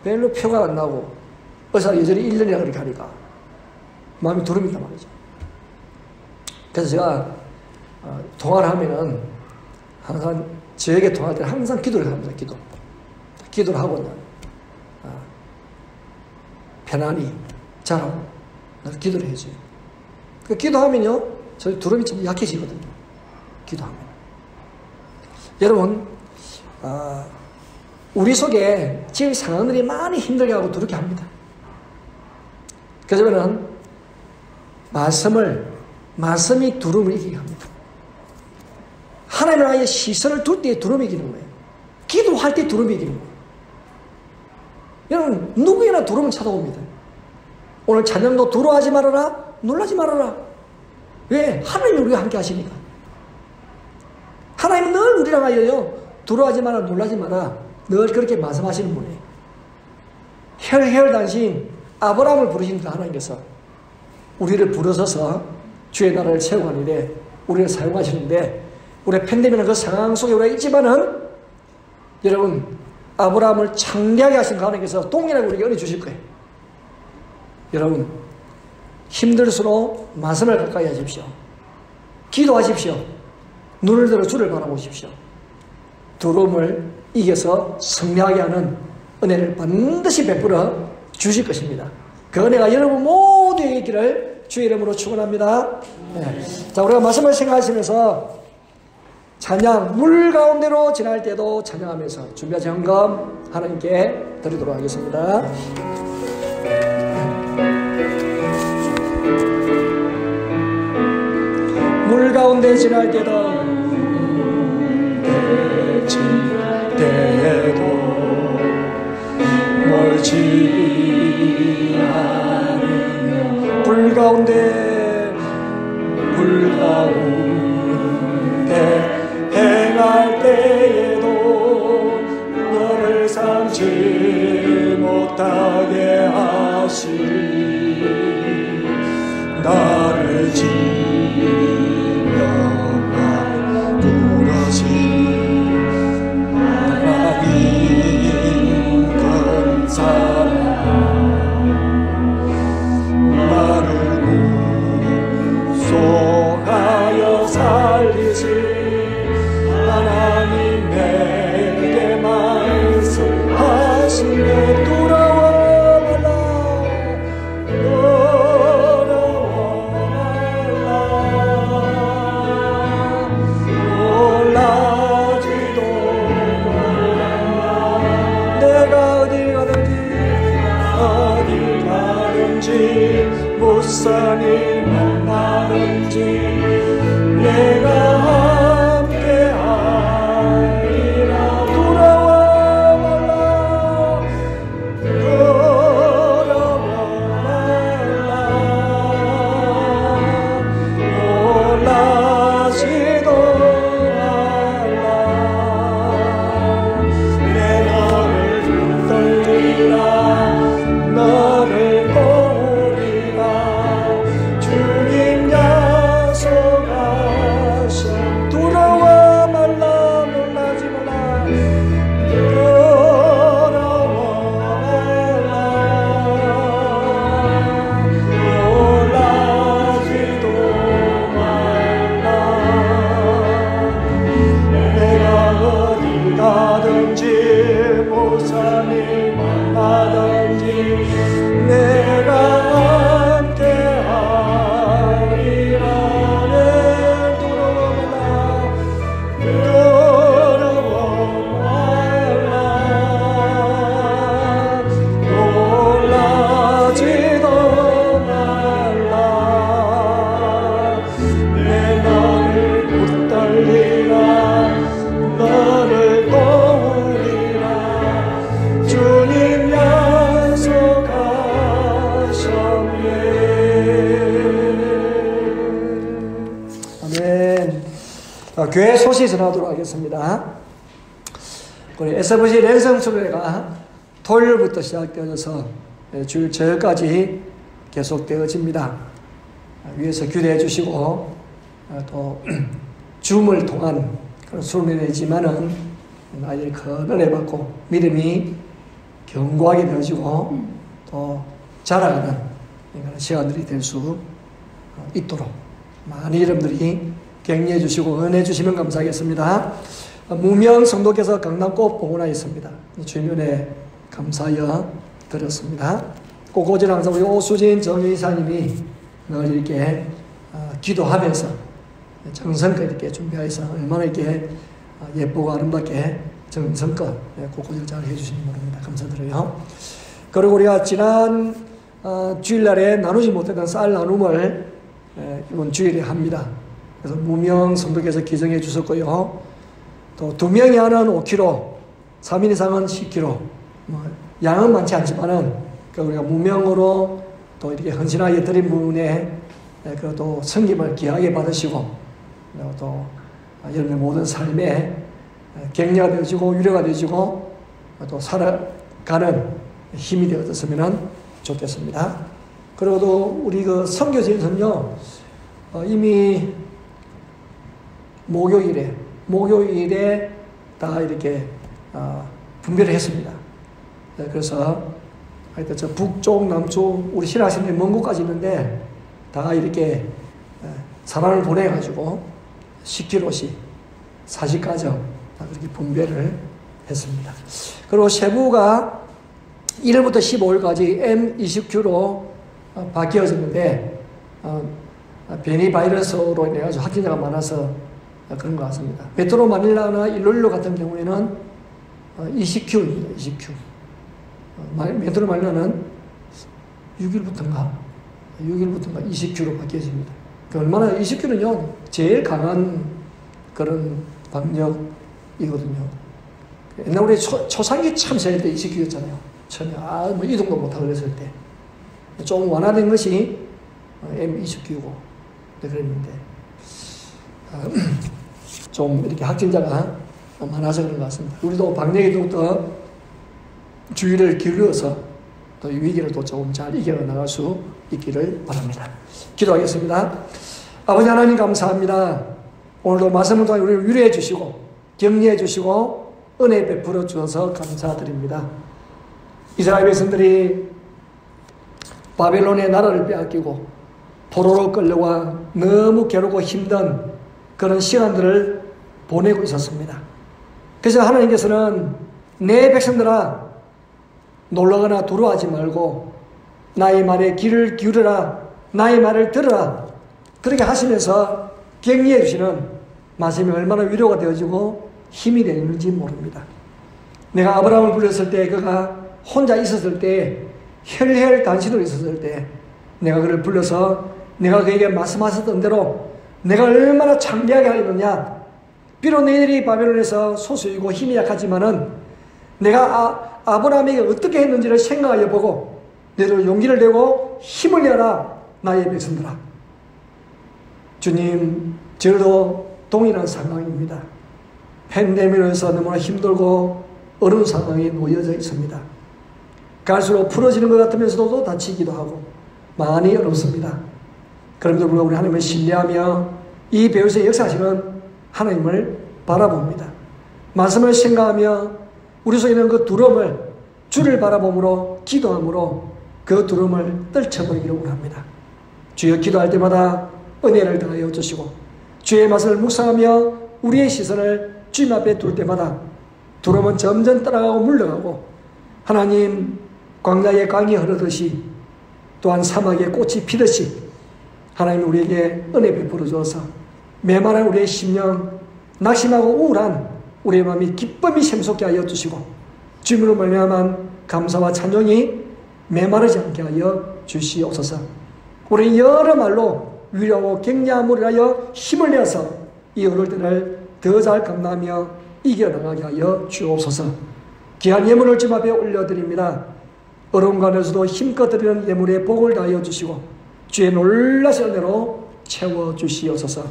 별로 표가 안 나고 의사가 여전히 1년이나 그렇게 하니까 마음이 두려움이 있단 말이죠. 그래서 제가 통화를 하면은 항상 저에게 통화할 때는 항상 기도를 합니다. 기도를 하고 편안히 잘하고 기도를 해줘요. 그 기도하면요, 저희 두려움이 좀 약해지거든요. 기도하면. 여러분, 우리 속에 지금 상황들이 많이 힘들게 하고 두렵게 합니다. 그러면 말씀이 두려움을 이기게 합니다. 하나님을 아예 시선을 둘 때 두려움이 이기는 거예요. 기도할 때 두려움이 이기는 거예요. 여러분, 누구에나 두려움은 찾아옵니다. 오늘 찬양도 두려워하지 말아라, 놀라지 말아라. 왜? 하나님이 우리와 함께 하시니까. 하나님은 늘 우리랑 하여요, 두려워하지 마라, 놀라지 마라, 늘 그렇게 말씀하시는 분이에요. 혈혈단신 아브라함을 부르신 그 하나님께서 우리를 부르셔서 주의 나라를 세우는 일에 우리를 사용하시는데, 우리 팬데믹은 그 상황 속에 우리가 있지만은, 여러분, 아브라함을 창대하게 하신 그 하나님께서 동일하게 우리에게 은혜 주실 거예요. 여러분, 힘들수록 말씀을 가까이 하십시오. 기도하십시오. 눈을 들어 주를 바라보십시오. 두려움을 이겨서 승리하게 하는 은혜를 반드시 베풀어 주실 것입니다. 그 은혜가 여러분 모두에게 있기를 주의 이름으로 축원합니다. 네. 자, 우리가 말씀을 생각하시면서 찬양, 물 가운데로 지날 때도 찬양하면서 준비하신 헌금 하나님께 드리도록 하겠습니다. 물 가운데 지날 때도 멀지 않으며 불 가운데 행할 때에도 너를 삼지 못하게 하시니 나를 지명하 부르신 하나님 큰 사랑 나를 구속하여 살리신 하나님 내게 말씀하시네 돌아와 말라 놀라지도 말라 내가 어디 가든지 무산이 만나든지 내가 함께하리라 돌아와 말라 놀라지도 말라 내 교회 소식 전하도록 하겠습니다. 우리 SFC 랜선 수련회가 토요일부터 시작되어서 주일 저녁까지 계속되어집니다. 위에서 기도해 주시고 또 줌을 통한 그런 수련회지만은 아이들이 큰 은혜 받고 믿음이 견고하게 되어지고 또 자라가는 그런 시간들이 될 수 있도록 많은 여러분들이 격려해 주시고 은혜 주시면 감사하겠습니다. 무명 성도께서 강남꼭 봉헌하였습니다. 주님의 감사하여 드렸습니다. 꼬꼬질 항상 우리 오수진 정의사님이 늘 이렇게 기도하면서 정성껏 이렇게 준비해서 얼마나 이렇게 예쁘고 아름답게 정성껏 꼬꼬질 잘 해주시는 모릅니다. 감사드려요. 그리고 우리가 지난 주일날에 나누지 못했던 쌀 나눔을 이번 주일에 합니다. 그래서 무명 성도께서 기증해 주셨고요. 또 2명이 하는 5kg, 3인 이상은 10kg. 양은 많지 않지만은 우리가 무명으로 또 이렇게 헌신하게 드린 부분에 또 성김을 귀하게 받으시고 또 여러분의 모든 삶에 격려가 되어지고 위로가 되어지고 또 살아가는 힘이 되어졌으면 좋겠습니다. 그리고 또 우리 그 선교지에서는요, 이미 목요일에 다 이렇게 분별을 했습니다. 그래서 하여튼 저 북쪽, 남쪽, 우리 신학생들이 먼 곳까지 있는데 다 이렇게 사람을 보내가지고 10kg씩 40가정 다 그렇게 분별을 했습니다. 그리고 세부가 1일부터 15일까지 M29로 바뀌어졌는데 변이 바이러스로 인해 가지고 확진자가 많아서 그런 것 같습니다. 메트로 마닐라나 일로일로 같은 경우에는 20Q입니다. 20Q. 메트로 마닐라는 6일부터인가 20Q로 바뀌어집니다. 얼마나 20Q는요 제일 강한 그런 방역이거든요. 옛날 우리 초창기 참 세일 때 20Q였잖아요. 처음에 뭐 이동도 못하고 그랬을 때 좀 완화된 것이 M29고 그랬는데 좀 이렇게 확진자가 많아서 그런 것 같습니다. 우리도 방역에 더욱더 주의를 기울여서 또 이 위기를 또 조금 잘 이겨나갈 수 있기를 바랍니다. 기도하겠습니다. 아버지 하나님 감사합니다. 오늘도 말씀을 통해 우리를 위로해 주시고 격려해 주시고 은혜 베풀어 주셔서 감사드립니다. 이스라엘 백성들이 바벨론의 나라를 빼앗기고 포로로 끌려와 너무 괴롭고 힘든 그런 시간들을 보내고 있었습니다. 그래서 하나님께서는 내 백성들아 놀라거나 두려워하지 말고 나의 말에 귀를 기울여라, 나의 말을 들으라, 그렇게 하시면서 격려해 주시는 말씀이 얼마나 위로가 되어지고 힘이 되는지 모릅니다. 내가 아브라함을 불렀을 때 그가 혼자 있었을 때 혈혈단신으로 있었을 때 내가 그를 불러서 내가 그에게 말씀하셨던 대로 내가 얼마나 창대하게 하였느냐. 비록 너희들이 바벨론에서 소수이고 힘이 약하지만은 내가 아브라함에게 어떻게 했는지를 생각하여 보고 너희들 용기를 내고 힘을 내라 나의 백성들아. 주님, 저도 동일한 상황입니다. 팬데믹으로서 너무나 힘들고 어려운 상황에 놓여져 있습니다. 갈수록 풀어지는 것 같으면서도 또 다치기도 하고 많이 어렵습니다. 그럼에도 불구하고 우리 하나님을 신뢰하며 이 배후에서 역사하시는 하나님을 바라봅니다. 말씀을 생각하며 우리 속에 있는 그 두려움을 주를 바라봄으로 기도함으로 그 두려움을 떨쳐버리기를 원합니다. 주여 기도할 때마다 은혜를 더하여 주시고 주의 말씀을 묵상하며 우리의 시선을 주님 앞에 둘 때마다 두려움은 점점 따라가고 물러가고 하나님 광야에 강이 흐르듯이 또한 사막에 꽃이 피듯이 하나님 우리에게 은혜 베풀어 주어서 메마른 우리의 심령 낙심하고 우울한 우리의 마음이 기쁨이 샘솟게 하여 주시고 주님으로 말미암은 감사와 찬송이 메마르지 않게 하여 주시옵소서. 우리 여러 말로 위로하고 격려함을 하여 힘을 내어서 이 어려울 때를 더 잘 감당하며 이겨나가게 하여 주옵소서. 귀한 예물을 주님 앞에 올려드립니다. 어려운 가운데서도 힘껏 드리는 예물에 복을 다하여 주시고 주의 놀라신 은혜로 채워주시옵소서.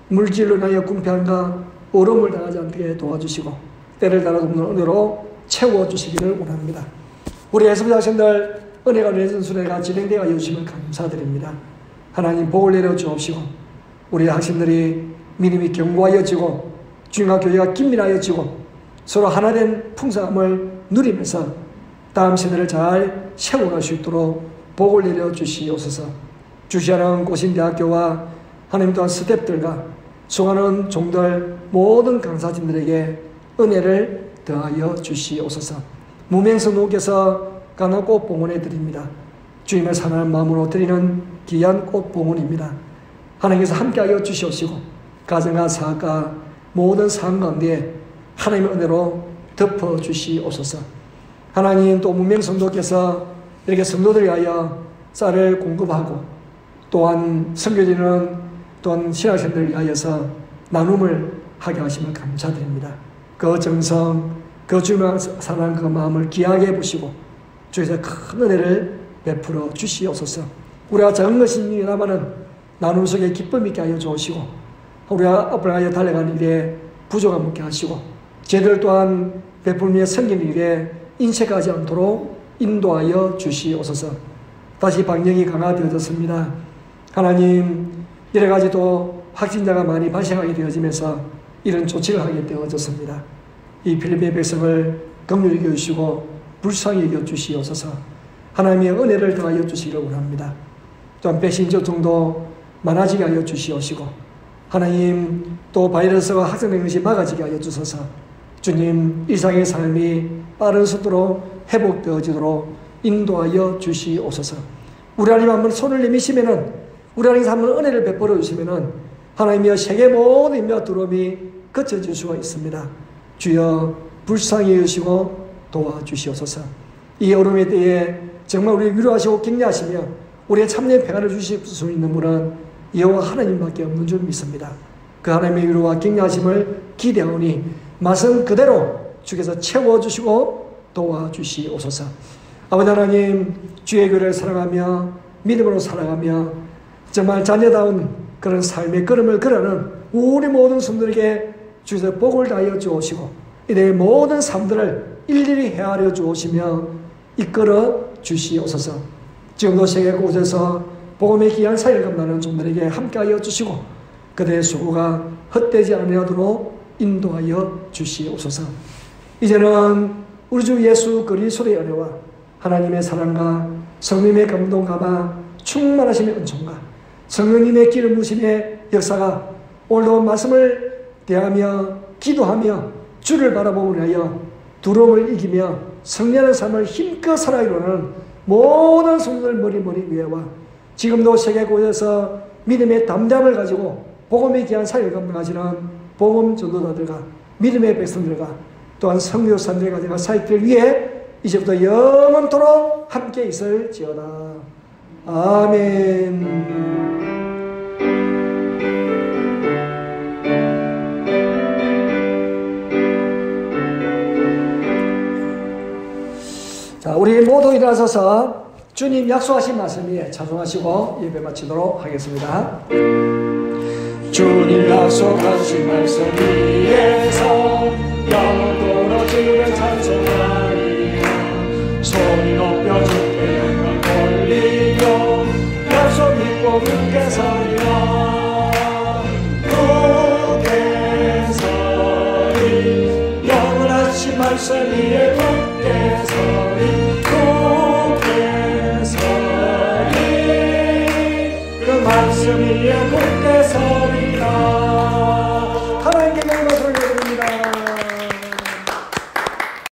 물질로 인하여 궁핍함과 어려움을 당하지 않게 도와주시고 때를 따라 돕는 은혜로 채워주시기를 원합니다. 우리 예수님 자신들 은혜가 내전순회가 진행되어 주시면 감사드립니다. 하나님 복을 내려 주옵시고 우리 학생들이 믿음이 견고하여지고 주님과 교회가 긴밀하여지고 서로 하나된 풍성함을 누리면서 다음 세대를 잘 세워갈 수 있도록 복을 내려 주시옵소서. 주시하는 고신대학교와 하나님 또한 스태프들과 수고하는 종들 모든 강사진들에게 은혜를 더하여 주시옵소서. 무명성도께서 강한 꽃 봉헌해 드립니다. 주님을 사랑하는 마음으로 드리는 귀한 꽃 봉헌입니다. 하나님께서 함께하여 주시옵시고 가정과 사업과 모든 상황 가운데 하나님의 은혜로 덮어주시옵소서. 하나님 또 무명성도께서 이렇게 성도들을 위하여 쌀을 공급하고 또한 선교지는 또한 신학생들을 위하여서 나눔을 하게 하시면 감사드립니다. 그 정성, 그 주님을 사랑하는 그 마음을 귀하게 보시고 주에서 큰 은혜를 베풀어 주시옵소서. 우리가 작은 것이니라마는 나눔 속에 기쁨 있게 하여 주시고 우리가 앞을 하여 달려가는 일에 부족함 없게 하시고 제들 또한 베풀며 섬기는 일에 인색하지 않도록 인도하여 주시옵소서. 다시 방역이 강화되어졌습니다. 하나님 이래가지 또 확진자가 많이 발생하게 되어지면서 이런 조치를 하게 되어졌습니다. 이 필리핀의 백성을 긍휼히 여기시고 불쌍히 여겨 주시옵소서. 하나님의 은혜를 더하여 주시기를 원합니다. 또한 백신 접종도 많아지게 하여 주시옵시고 하나님 또 바이러스가 확산되는 것이 막아지게 하여 주소서. 주님 일상의 삶이 빠른 속도로 회복되어지도록 인도하여 주시옵소서. 우리 하나님 한번 손을 내미시면은 우리 하나님께서 한번 은혜를 베풀어 주시면은 하나님이여 세계 모든 인류와 두려움이 그쳐질 수가 있습니다. 주여 불쌍히 여시고 도와주시옵소서. 이 어려움의 때에 정말 우리를 위로하시고 격려하시며 우리의 참된 평안을 주실 수 있는 분은 여호와 하나님밖에 없는 줄 믿습니다. 그 하나님의 위로와 격려하심을 기대하오니 말씀 그대로 주께서 채워주시고 도와주시옵소서. 아버지 하나님 주의 교회를 사랑하며 믿음으로 살아가며 정말 자녀다운 그런 삶의 걸음을 걸어가는 우리 모든 성도들에게 주께서 복을 다하여 주옵시고 이들의 모든 삶들을 일일이 헤아려 주옵시며 이끌어 주시옵소서. 지금도 세계 곳에서 복음의 귀한 사역을 감당하는 종들에게 함께하여 주시고 그들의 수고가 헛되지 아니하도록 인도하여 주시옵소서. 이제는 우리 주 예수 그리스도의 은혜와 하나님의 사랑과 성령의 감동감화 충만하심의 은총과 성령님의 기름 부으심의 역사가 오늘도 말씀을 대하며 기도하며 주를 바라보므로 하여 두려움을 이기며 성령의 삶을 힘껏 살아가기로 하는 모든 성도들 머리 위에와 지금도 세계 곳에서 믿음의 담담을 가지고 복음의 귀한 사역을 감당하시는 복음 전도자들과 믿음의 백성들과 또한 성교사들의 가정과 사역들 위해 이제부터 영원토록 함께 있을지어다. 아멘. 자, 우리 모두 일어서서 주님 약속하신 말씀 위에 찬송하시고 예배 마치도록 하겠습니다. 주님 약속하신 말씀 위에서 영원토록 주를 찬송하리라. 손이 높여 주께 영광 돌리고 약속 믿고 굳게 서리라. 굳게 서리 영원하신 말씀 위에 굳게 서리. 말씀 위에 굳게 서리라. 하나님께